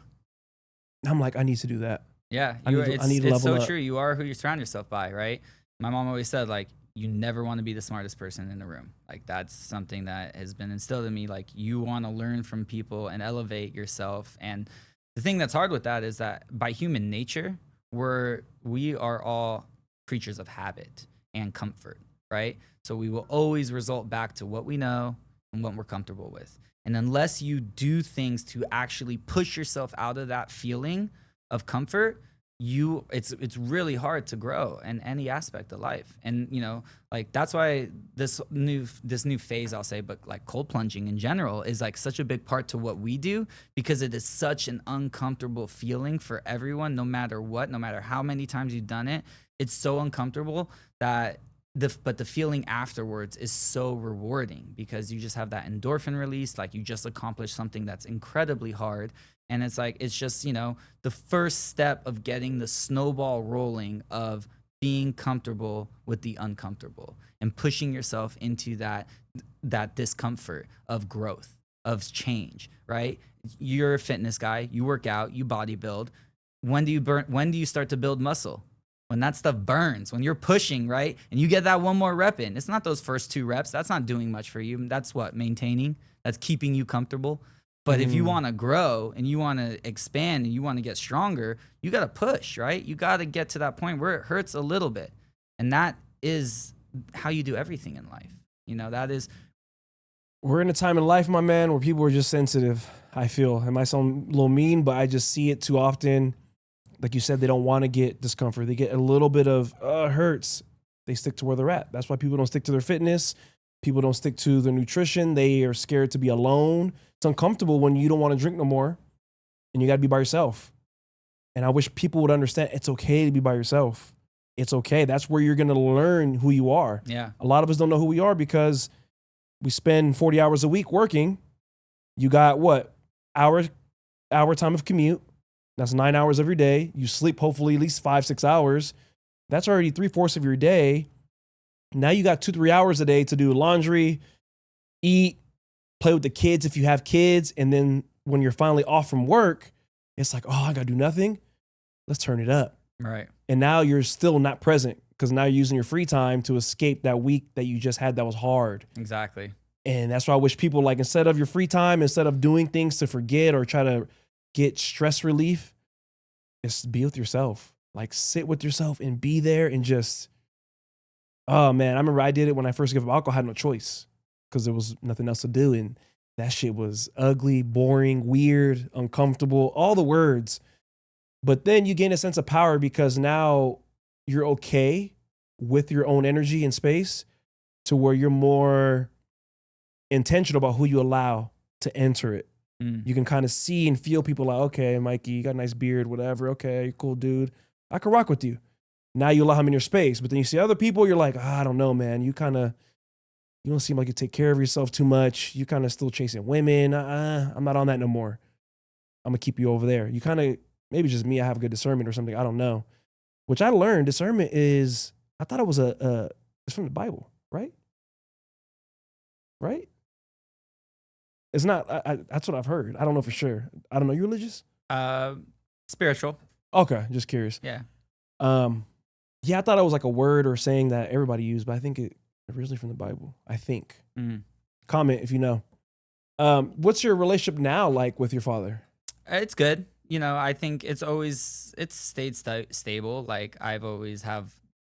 I'm like, I need to do that. Yeah. I need to it's level so up. true. You are who you surround yourself by, right? My mom always said, like, you never want to be the smartest person in the room. Like, that's something that has been instilled in me. Like, you want to learn from people and elevate yourself. And the thing that's hard with that is that by human nature, we are all creatures of habit and comfort, right? So we will always result back to what we know and what we're comfortable with. And unless you do things to actually push yourself out of that feeling of comfort, it's really hard to grow in any aspect of life. And you know, like that's why this new phase, I'll say, but like cold plunging in general is like such a big part to what we do, because it is such an uncomfortable feeling for everyone, no matter what, no matter how many times you've done it. It's so uncomfortable that but the feeling afterwards is so rewarding, because you just have that endorphin release, like you just accomplished something that's incredibly hard. And it's like, it's just, you know, the first step of getting the snowball rolling of being comfortable with the uncomfortable and pushing yourself into that discomfort of growth, of change, right? You're a fitness guy, you work out, you bodybuild. When do you start to build muscle? when that stuff burns, when you're pushing, right? And you get that one more rep in. It's not those first 2 reps. That's not doing much for you. That's what? Maintaining. That's keeping you comfortable. But if you want to grow and you want to expand and you want to get stronger, you got to push, right? You got to get to that point where it hurts a little bit. And that is how you do everything in life. You know, that is. We're in a time in life, my man, where people are just sensitive, I feel. It might sound a little mean, but I just see it too often. Like you said, they don't want to get discomfort. They get a little bit of, it hurts. They stick to where they're at. That's why people don't stick to their fitness. People don't stick to their nutrition. They are scared to be alone. It's uncomfortable when you don't want to drink no more and you got to be by yourself. And I wish people would understand it's okay to be by yourself. It's okay. That's where you're going to learn who you are. Yeah. A lot of us don't know who we are because we spend 40 hours a week working. You got what? Hour time of commute. That's 9 hours every day. You sleep hopefully at least 5-6 hours. That's already 3/4 of your day. Now you got 2-3 hours a day to do laundry, eat, play with the kids if you have kids. And then when you're finally off from work, it's like, oh, I got to do nothing. Let's turn it up. Right. And now you're still not present because now you're using your free time to escape that week that you just had that was hard. Exactly. And that's why I wish people, like, instead of your free time, instead of doing things to forget or try to get stress relief, is be with yourself. Like, sit with yourself and be there and just, oh man, I remember I did it when I first gave up alcohol. I had no choice because there was nothing else to do. And that shit was ugly, boring, weird, uncomfortable, all the words. But then you gain a sense of power because now you're okay with your own energy and space to where you're more intentional about who you allow to enter it. You can kind of see and feel people like, okay, Mikey, you got a nice beard, whatever. Okay, you're cool, dude. I can rock with you. Now you allow him in your space. But then you see other people, you're like, I don't know, man. You don't seem like you take care of yourself too much. You kind of still chasing women. I'm not on that no more. I'm going to keep you over there. You kind of, maybe just me, I have good discernment or something. I don't know. Which I learned, discernment is, I thought it was it's from the Bible, right? Right? It's not, that's what I've heard. I don't know for sure. I don't know. You religious? Spiritual. Okay, just curious. Yeah. Yeah, I thought it was like a word or saying that everybody used, but I think it originally from the Bible. I think. Comment if you know. What's your relationship now like with your father? It's good. You know, I think it's stayed stable. Like, I've always have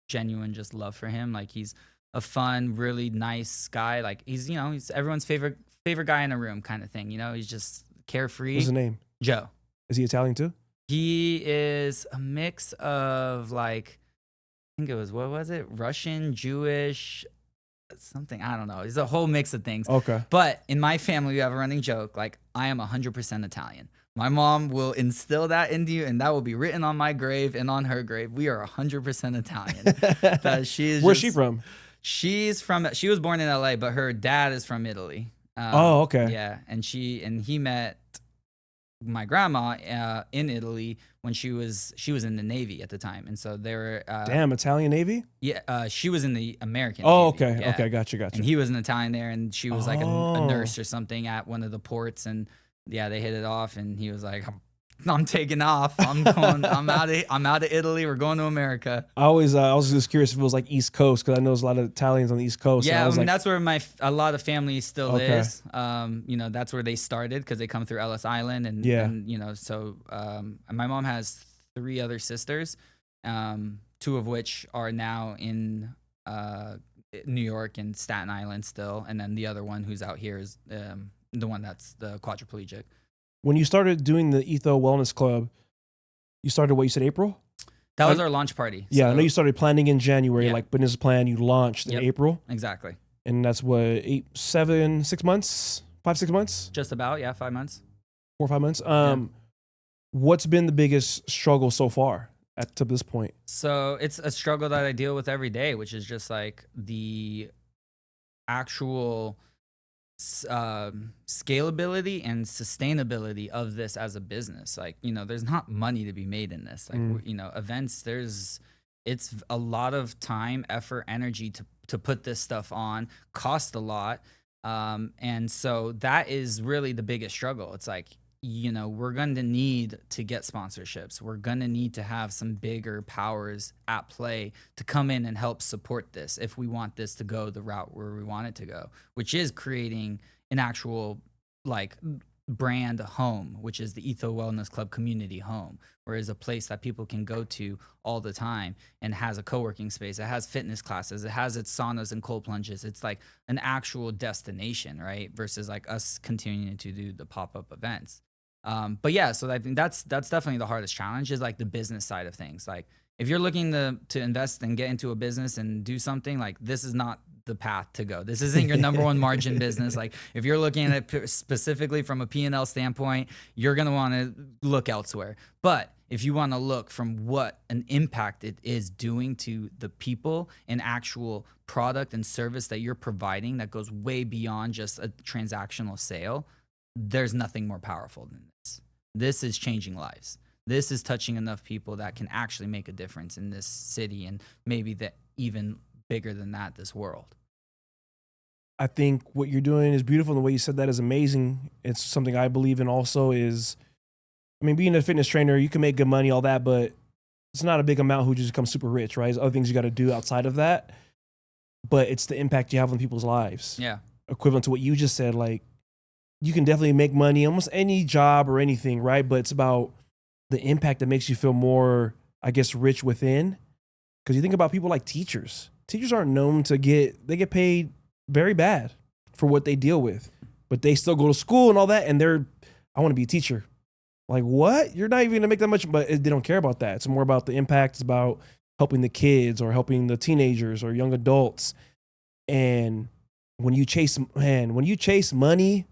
genuine just love for him. Like, he's a fun, really nice guy. Like, he's everyone's favorite guy in the room kind of thing. You know, he's just carefree. What's his name? Joe. Is he Italian too? He is a mix of, like, I think it was, what was it? Russian, Jewish, something. I don't know. It's a whole mix of things. Okay. But in my family, we have a running joke. Like, I am 100% Italian. My mom will instill that into you, and that will be written on my grave and on her grave. We are 100% Italian. Where's she from? She was born in LA, but her dad is from Italy. Oh, okay. Yeah, and he met my grandma in Italy when she was in the Navy at the time, and so they were damn, Italian Navy. Yeah, she was in the American Navy. Okay, yeah. Okay, gotcha. And he was an Italian there, and she was like a nurse or something at one of the ports, and yeah, they hit it off, and he was like, I'm taking off. I'm out of Italy. We're going to America. I was just curious if it was like East Coast, because I know there's a lot of Italians on the East Coast. Yeah, that's where a lot of family still is. Okay. That's where they started because they come through Ellis Island, and so my mom has 3 other sisters, 2 of which are now in New York and Staten Island still, and then the other one who's out here is the one that's the quadriplegic. When you started doing the Etho Wellness Club, you stared what you said, April? That was our launch party. Yeah, I know you started planning in January, like business plan. You launched in April. Exactly. And that's what, 6 months? 5-6 months? Just about, 5 months. 4 or 5 months. What's been the biggest struggle so far to this point? So it's a struggle that I deal with every day, which is just like the actual scalability and sustainability of this as a business. Like, there's not money to be made in this. Like, events, it's a lot of time, effort, energy to put this stuff on, cost a lot. And so that is really the biggest struggle. It's like, you know, we're going to need to get sponsorships. We're going to need to have some bigger powers at play to come in and help support this if we want this to go the route where we want it to go, which is creating an actual like brand home, which is the Etho Wellness Club community home, where it's a place that people can go to all the time and has a co-working space. It has fitness classes. It has its saunas and cold plunges. It's like an actual destination, right? Versus like us continuing to do the pop-up events. But yeah, so I think that's definitely the hardest challenge is like the business side of things. Like if you're looking to invest and get into a business and do something, like this is not the path to go. This isn't your number one margin business. Like if you're looking at it specifically from a P&L standpoint, you're going to want to look elsewhere. But if you want to look from what an impact it is doing to the people and actual product and service that you're providing that goes way beyond just a transactional sale, there's nothing more powerful than this. This is changing lives. This is touching enough people that can actually make a difference in this city and maybe even bigger than that, this world. I think what you're doing is beautiful. The way you said that is amazing. It's something I believe in also is, I mean, being a fitness trainer, you can make good money, all that, but it's not a big amount who just becomes super rich, right? There's other things you got to do outside of that. But it's the impact you have on people's lives. Yeah. Equivalent to what you just said, like, you can definitely make money almost any job or anything, right? But it's about the impact that makes you feel more, I guess, rich within. Because you think about people like teachers. Teachers aren't known to they get paid very bad for what they deal with. But they still go to school and all that, and I want to be a teacher. Like, what? You're not even going to make that much, but they don't care about that. It's more about the impact. It's about helping the kids or helping the teenagers or young adults. And when you chase money,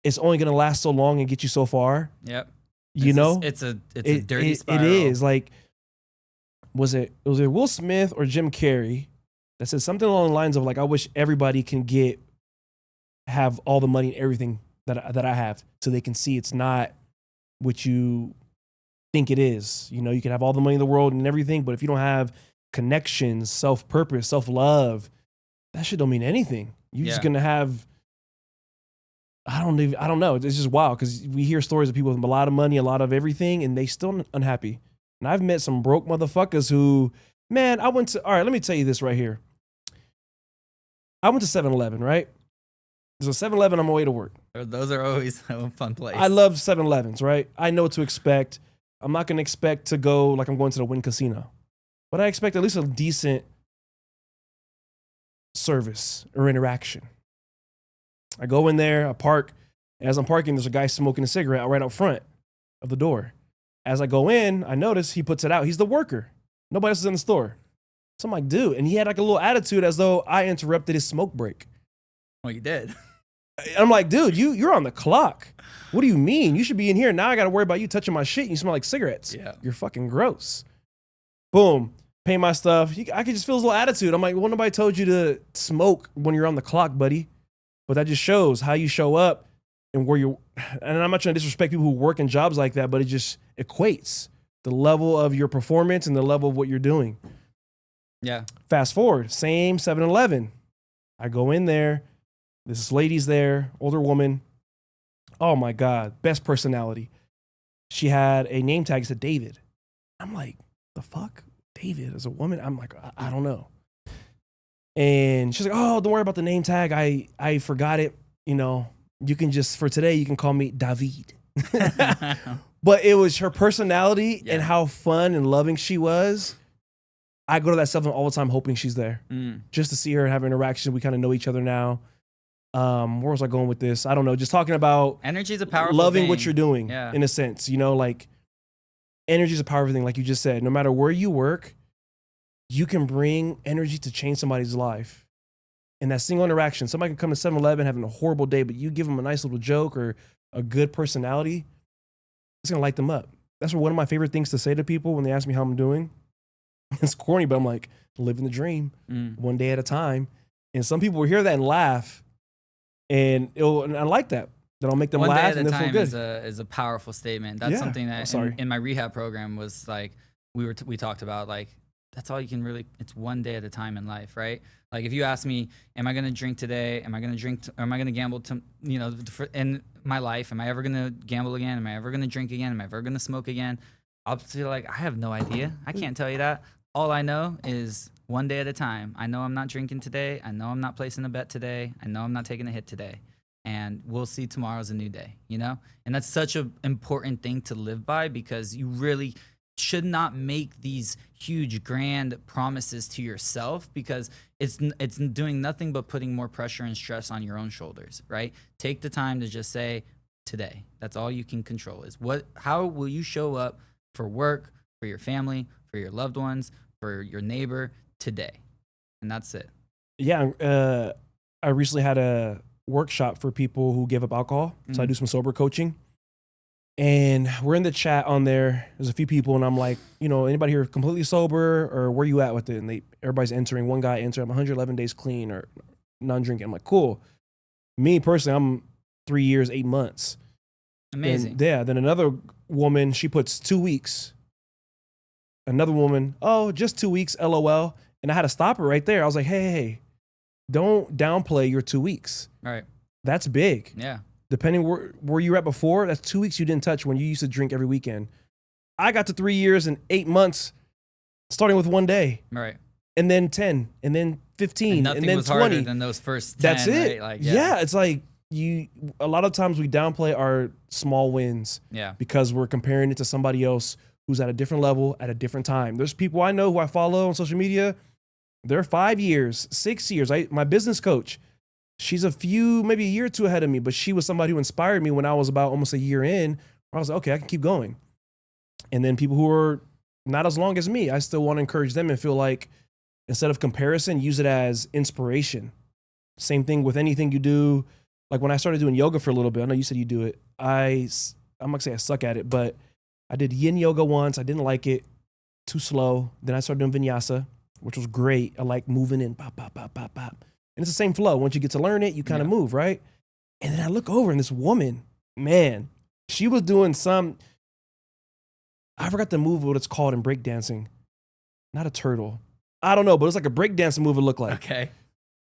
it's only going to last so long and get you so far. Yep. It's a dirty spiral. It is. Like, was it Will Smith or Jim Carrey that said something along the lines of like, I wish everybody can have all the money and everything that I have so they can see it's not what you think it is. You know, you can have all the money in the world and everything, but if you don't have connections, self-purpose, self-love, that shit don't mean anything. You're just going to have, I don't know. It's just wild because we hear stories of people with a lot of money, a lot of everything, and they still unhappy. And I've met some broke motherfuckers who, man, all right, let me tell you this right here. I went to 7-Eleven, right? There's a 7-Eleven on my way to work. Those are always a fun place. I love 7-Elevens, right? I know what to expect. I'm not going to expect to go like I'm going to the Wynn Casino. But I expect at least a decent service or interaction. I go in there, I park. As I'm parking, there's a guy smoking a cigarette right out front of the door. As I go in, I notice he puts it out. He's the worker. Nobody else is in the store. So I'm like, dude. And he had like a little attitude as though I interrupted his smoke break. Well, you did. I'm like, dude, you're on the clock. What do you mean? You should be in here. Now I got to worry about you touching my shit. You smell like cigarettes. Yeah. You're fucking gross. Boom. Pay my stuff. I could just feel his little attitude. I'm like, well, nobody told you to smoke when you're on the clock, buddy. But that just shows how you show up and where you're. And I'm not trying to disrespect people who work in jobs like that, but it just equates the level of your performance and the level of what you're doing. Yeah. Fast forward, same 7-Eleven. I go in there. This lady's there, older woman. Oh my God, best personality. She had a name tag that said David. I'm like, the fuck? David as a woman? I'm like, I don't know. And she's like, oh, don't worry about the name tag. I forgot it. You know, you can just, for today, you can call me David. But it was her personality and how fun and loving she was. I go to that 7 all the time hoping she's there. Just to see her and have an interaction. We kind of know each other now. Where was I going with this? I don't know. Just talking about energy is a powerful loving thing. what you're doing in a sense, you know, like energy is a powerful thing. Like you just said, no matter where you work, you can bring energy to change somebody's life. And that single interaction, somebody can come to 7-Eleven having a horrible day, but you give them a nice little joke or a good personality, it's going to light them up. That's one of my favorite things to say to people when they ask me how I'm doing. It's corny, but I'm like, living the dream one day at a time. And some people will hear that and laugh. And I like that. That'll make them One laugh day and at a they'll feel time good. is a powerful statement. That's something that in my rehab program was like we talked about, like that's all you can really. It's one day at a time in life, right? Like if you ask me, am I going to drink today? Am I going to am I going to gamble in my life? Am I ever going to gamble again? Am I ever going to drink again? Am I ever going to smoke again? I'll be like, I have no idea. I can't tell you that. All I know is one day at a time. I know I'm not drinking today. I know I'm not placing a bet today. I know I'm not taking a hit today. And we'll see tomorrow's a new day, you know? And that's such an important thing to live by, because you really should not make these huge grand promises to yourself, because it's doing nothing but putting more pressure and stress on your own shoulders, right? Take the time to just say today. That's all you can control, is how will you show up for work, for your family, for your loved ones, for your neighbor today. And that's it. Yeah. I recently had a workshop for people who give up alcohol. So I do some sober coaching. And we're in the chat on there. There's a few people, and I'm like, anybody here completely sober, or where you at with it? And everybody's entering. One guy answered, I'm 111 days clean or non-drinking. I'm like, cool. Me personally, I'm 3 years, 8 months. Amazing. And then another woman, she puts 2 weeks. Another woman, just 2 weeks, LOL. And I had to stop her right there. I was like, hey, don't downplay your 2 weeks. All right. That's big. Yeah. Depending where you were at before, that's 2 weeks you didn't touch when you used to drink every weekend. I got to 3 years and 8 months, starting with 1 day. Right. And then 10, and then 15, and then was 20. Harder than those first 10. That's it. Right? Like, yeah, it's like a lot of times we downplay our small wins. Yeah. Because we're comparing it to somebody else who's at a different level at a different time. There's people I know who I follow on social media. They're 5 years, 6 years. My business coach, she's maybe a year or two ahead of me, but she was somebody who inspired me when I was about almost a year in. I was like, okay, I can keep going. And then people who are not as long as me, I still want to encourage them and feel like instead of comparison, use it as inspiration. Same thing with anything you do. Like when I started doing yoga for a little bit, I know you said you do it. I'm not gonna say I suck at it, but I did yin yoga once. I didn't like it. Too slow. Then I started doing vinyasa, which was great. I like moving in, pop, pop, pop, pop, pop. And it's the same flow. Once you get to learn it, you kind of move, right? And then I look over and this woman, man, she was doing I forgot the move, what it's called in breakdancing. Not a turtle. I don't know, but it's like a breakdancing move it looked like. Okay.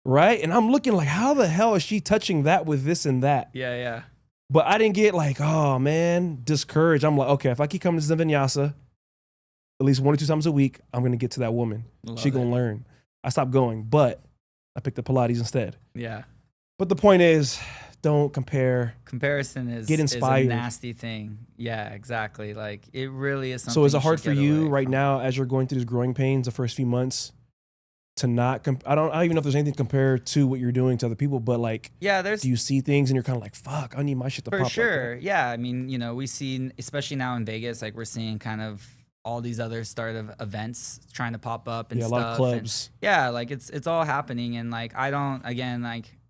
Right? And I'm looking like, how the hell is she touching that with this and that? Yeah. But I didn't get like, oh man, discouraged. I'm like, okay, if I keep coming to vinyasa at least 1 or 2 times a week, I'm going to get to that woman. She going to learn. I stopped going, but I picked up Pilates instead. Yeah. But the point is, don't compare. Comparison is get inspired. Is a nasty thing. Yeah, exactly. Like it really is something. So is it hard for you right now as you're going through these growing pains the first few months to not I don't even know if there's anything to compare to what you're doing to other people, but like, do you see things and you're kind of like, fuck, I need my shit to pop up? For sure. Yeah. I mean, we see, especially now in Vegas, like we're seeing kind of all these other start of events trying to pop up and stuff. Yeah, a lot of clubs. And like it's all happening. And like,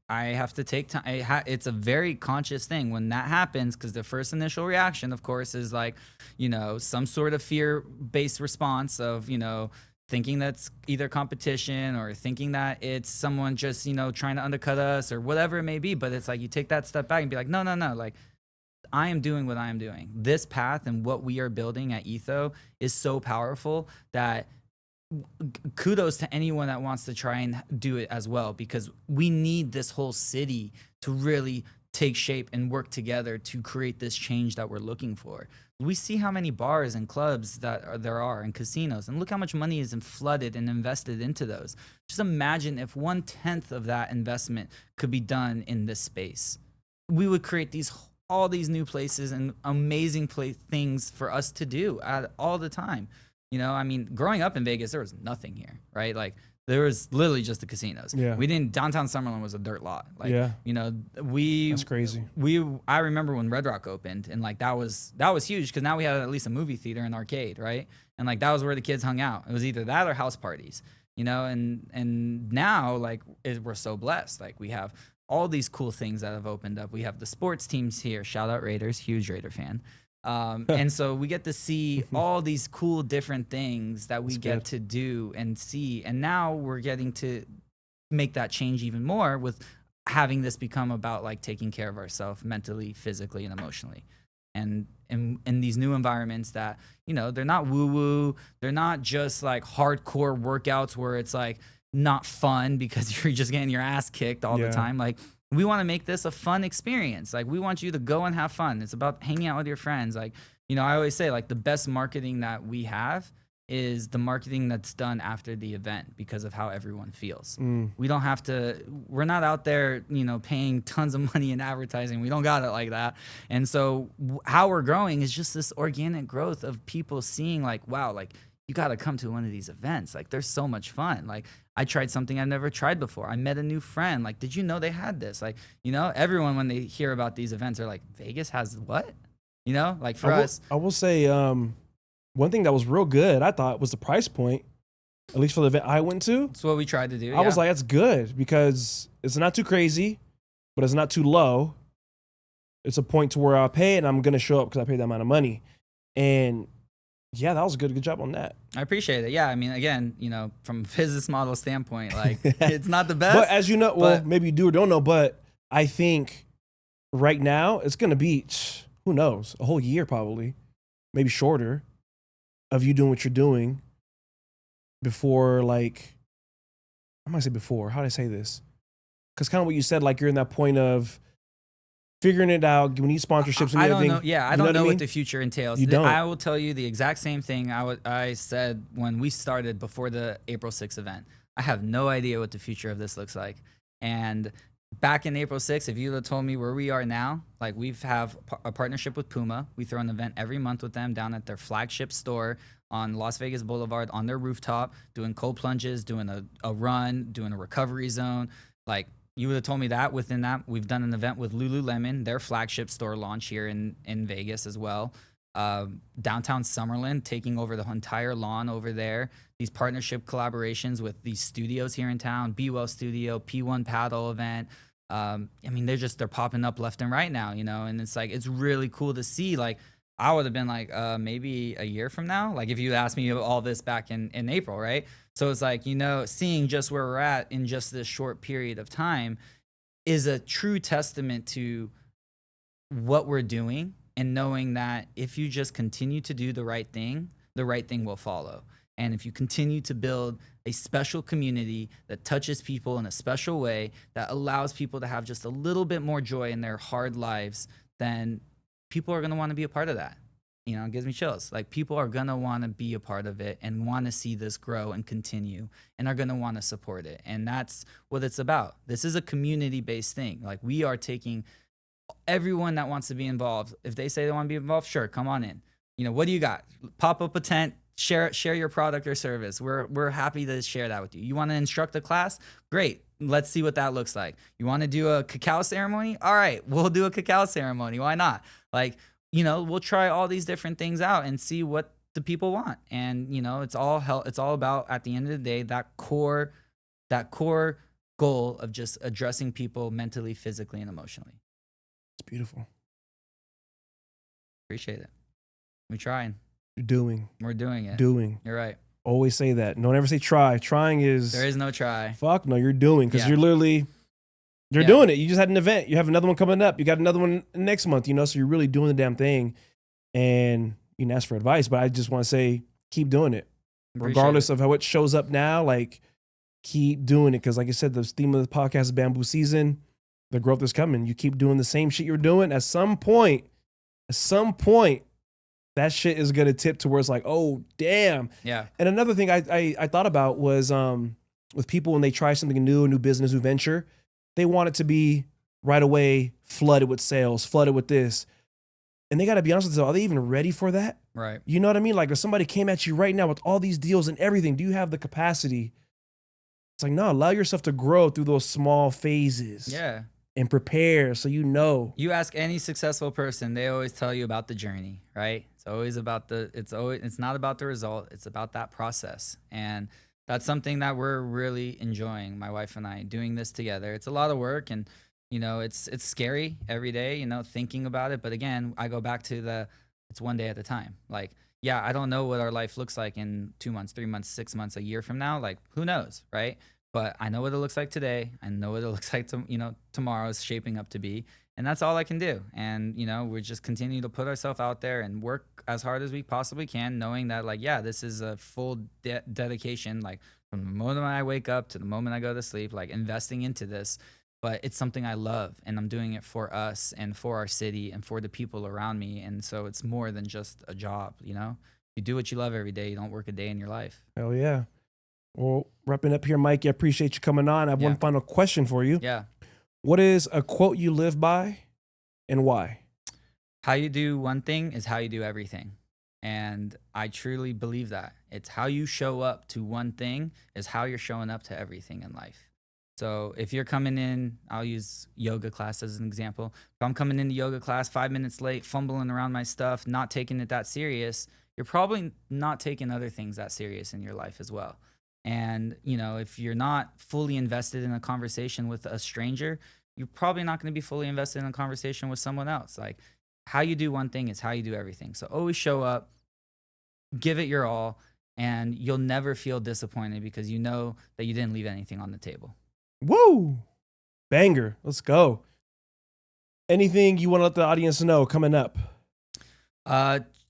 I have to take time. It's a very conscious thing when that happens, because the first initial reaction, of course, is like, some sort of fear-based response of, thinking that's either competition or thinking that it's someone just, trying to undercut us or whatever it may be. But it's like you take that step back and be like, no. Like, I am doing what I am doing. This path and what we are building at Etho is so powerful that kudos to anyone that wants to try and do it as well, because we need this whole city to really take shape and work together to create this change that we're looking for. We see how many bars and clubs there are and casinos, and look how much money is flooded and invested into those. Just imagine if 1/10 of that investment could be done in this space. We would create all these new places and amazing things for us to do all the time. I mean, growing up in Vegas, there was nothing here, right? Like there was literally just the casinos. Yeah. Downtown Summerlin was a dirt lot. Like, yeah. That's crazy. I remember when Red Rock opened, and like that was huge, because now we had at least a movie theater and arcade, right? And like that was where the kids hung out. It was either that or house parties, and now like we're so blessed. Like we have all these cool things that have opened up. We have the sports teams here. Shout out Raiders, huge Raider fan. And so we get to see all these cool different things that we get to do and see. And now we're getting to make that change even more with having this become about like taking care of ourselves mentally, physically, and emotionally. And in these new environments that, they're not woo-woo. They're not just like hardcore workouts where it's like, not fun because you're just getting your ass kicked all the time. Like, we want to make this a fun experience. Like, we want you to go and have fun. It's about hanging out with your friends. Like, you know, I always say, like, the best marketing that we have is the marketing that's done after the event because of how everyone feels. We don't have to, we're not out there, you know, paying tons of money in advertising. We don't got it like that. And so how we're growing is just this organic growth of people seeing like, wow, like, you got to come to one of these events. Like, there's so much fun. Like, I tried something I've never tried before. I met a new friend. Like, did you know they had this? Like, you know, everyone, when they hear about these events, they're like, Vegas has what? You know, like for us. I will say one thing that was real good, I thought, was the price point, at least for the event I went to. That's what we tried to do. I was like, that's good because it's not too crazy, but it's not too low. It's a point to where I'll pay it and I'm going to show up because I paid that amount of money. And yeah, that was a good job on that. I appreciate it. Yeah, I mean, again, you know, from a business model standpoint, like it's not the best. But as you know, well, maybe you do or don't know, but I think right now it's going to be, who knows, a whole year probably, maybe shorter, of you doing what you're doing before, like, I might say before, how do I say this? Because kind of what you said, like you're in that point of figuring it out. We need sponsorships and I everything. don't know. Yeah, I don't know what the future entails. You don't. I will tell you the exact same thing I said when we started before the April 6th event. I have no idea what the future of this looks like. And back in April 6th, if you had told me where we are now, like we have a partnership with Puma. We throw an event every month with them down at their flagship store on Las Vegas Boulevard on their rooftop, doing cold plunges, doing a run, doing a recovery zone. Like, you would have told me that within that. We've done an event with Lululemon, their flagship store launch here in Vegas as well. Downtown Summerlin, taking over the entire lawn over there. These partnership collaborations with these studios here in town, Be Well Studio, P1 Paddle event. I mean, they're popping up left and right now, you know, and it's like, it's really cool to see. Like, I would have been like, maybe a year from now, like if you asked me all this back in April, right? So it's like, you know, seeing just where we're at in just this short period of time is a true testament to what we're doing, and knowing that if you just continue to do the right thing will follow. And if you continue to build a special community that touches people in a special way, that allows people to have just a little bit more joy in their hard lives, then people are going to want to be a part of that. You know, it gives me chills. Like, people are going to want to be a part of it and want to see this grow and continue, and are going to want to support it. And that's what it's about. This is a community-based thing. Like, we are taking everyone that wants to be involved. If they say they want to be involved, sure, come on in. You know, what do you got? Pop up a tent, share your product or service. We're happy to share that with you. You want to instruct a class? Great. Let's see what that looks like. You want to do a cacao ceremony? All right, we'll do a cacao ceremony. Why not? Like, you know, we'll try all these different things out and see what the people want. And, you know, it's all about, at the end of the day, that core goal of just addressing people mentally, physically, and emotionally. It's beautiful. Appreciate it. We're trying. We're doing it. You're right. Always say that. Don't ever say try. Trying is... There is no try. Fuck no, you're doing. Because you're literally... You're doing it. You just had an event. You have another one coming up. You got another one next month, you know? So you're really doing the damn thing. And you can ask for advice, but I just want to say, keep doing it. Regardless of how it shows up now, like, keep doing it. Because like I said, the theme of the podcast is Bamboo Season. The growth is coming. You keep doing the same shit you're doing. At some point, that shit is going to tip towards like, oh, damn. Yeah. And another thing I thought about was with people when they try something new, a new business, new venture, they want it to be right away flooded with sales, flooded with this. And they got to be honest with themselves, are they even ready for that? Right. You know what I mean? Like if somebody came at you right now with all these deals and everything, do you have the capacity? It's like, no, allow yourself to grow through those small phases. Yeah. And prepare so you know. You ask any successful person, they always tell you about the journey, right? It's not about the result, it's about that process. And that's something that we're really enjoying, my wife and I, doing this together. It's a lot of work, and you know, it's scary every day, you know, thinking about it. But again, I go back to it's one day at a time. Like, yeah, I don't know what our life looks like in 2 months, 3 months, 6 months, a year from now. Like, who knows, right? But I know what it looks like today. I know what it looks like tomorrow is shaping up to be. And that's all I can do. And, you know, we just continue to put ourselves out there and work as hard as we possibly can, knowing that, like, yeah, this is a full dedication, like from the moment I wake up to the moment I go to sleep, like investing into this. But it's something I love, and I'm doing it for us and for our city and for the people around me. And so it's more than just a job, you know? You do what you love every day. You don't work a day in your life. Hell yeah. Well, wrapping up here, Mikey, I appreciate you coming on. I have one final question for you. Yeah. What is a quote you live by and why? How you do one thing is how you do everything. And I truly believe that. It's how you show up to one thing is how you're showing up to everything in life. So if you're coming in, I'll use yoga class as an example. If I'm coming into yoga class 5 minutes late, fumbling around my stuff, not taking it that serious, you're probably not taking other things that serious in your life as well. And, you know, if you're not fully invested in a conversation with a stranger, you're probably not going to be fully invested in a conversation with someone else. Like, how you do one thing is how you do everything. So always show up, give it your all, and you'll never feel disappointed because you know that you didn't leave anything on the table. Woo! Banger. Let's go. Anything you want to let the audience know coming up?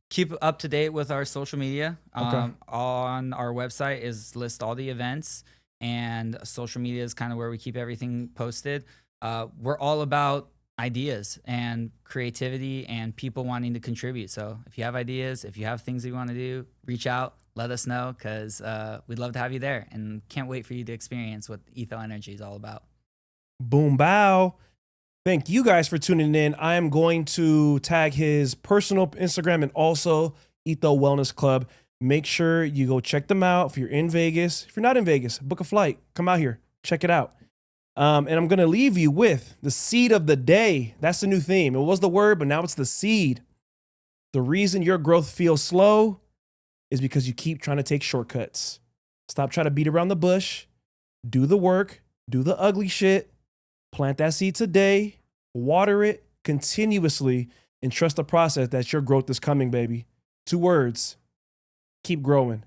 Keep up to date with our social media. Okay. On our website is list all the events, and social media is kind of where we keep everything posted. We're all about ideas and creativity and people wanting to contribute. So if you have ideas, if you have things that you want to do, reach out, let us know, because we'd love to have you there, and can't wait for you to experience what Etho Energy is all about. Boom, bow. Thank you guys for tuning in. I am going to tag his personal Instagram and also Etho Wellness Club. Make sure you go check them out. If you're in Vegas, if you're not in Vegas, book a flight, come out here, check it out. And I'm going to leave you with the seed of the day. That's the new theme. It was the word, but now it's the seed. The reason your growth feels slow is because you keep trying to take shortcuts. Stop trying to beat around the bush. Do the work. Do the ugly shit. Plant that seed today. Water it continuously and trust the process that your growth is coming, baby. 2 words. Keep growing.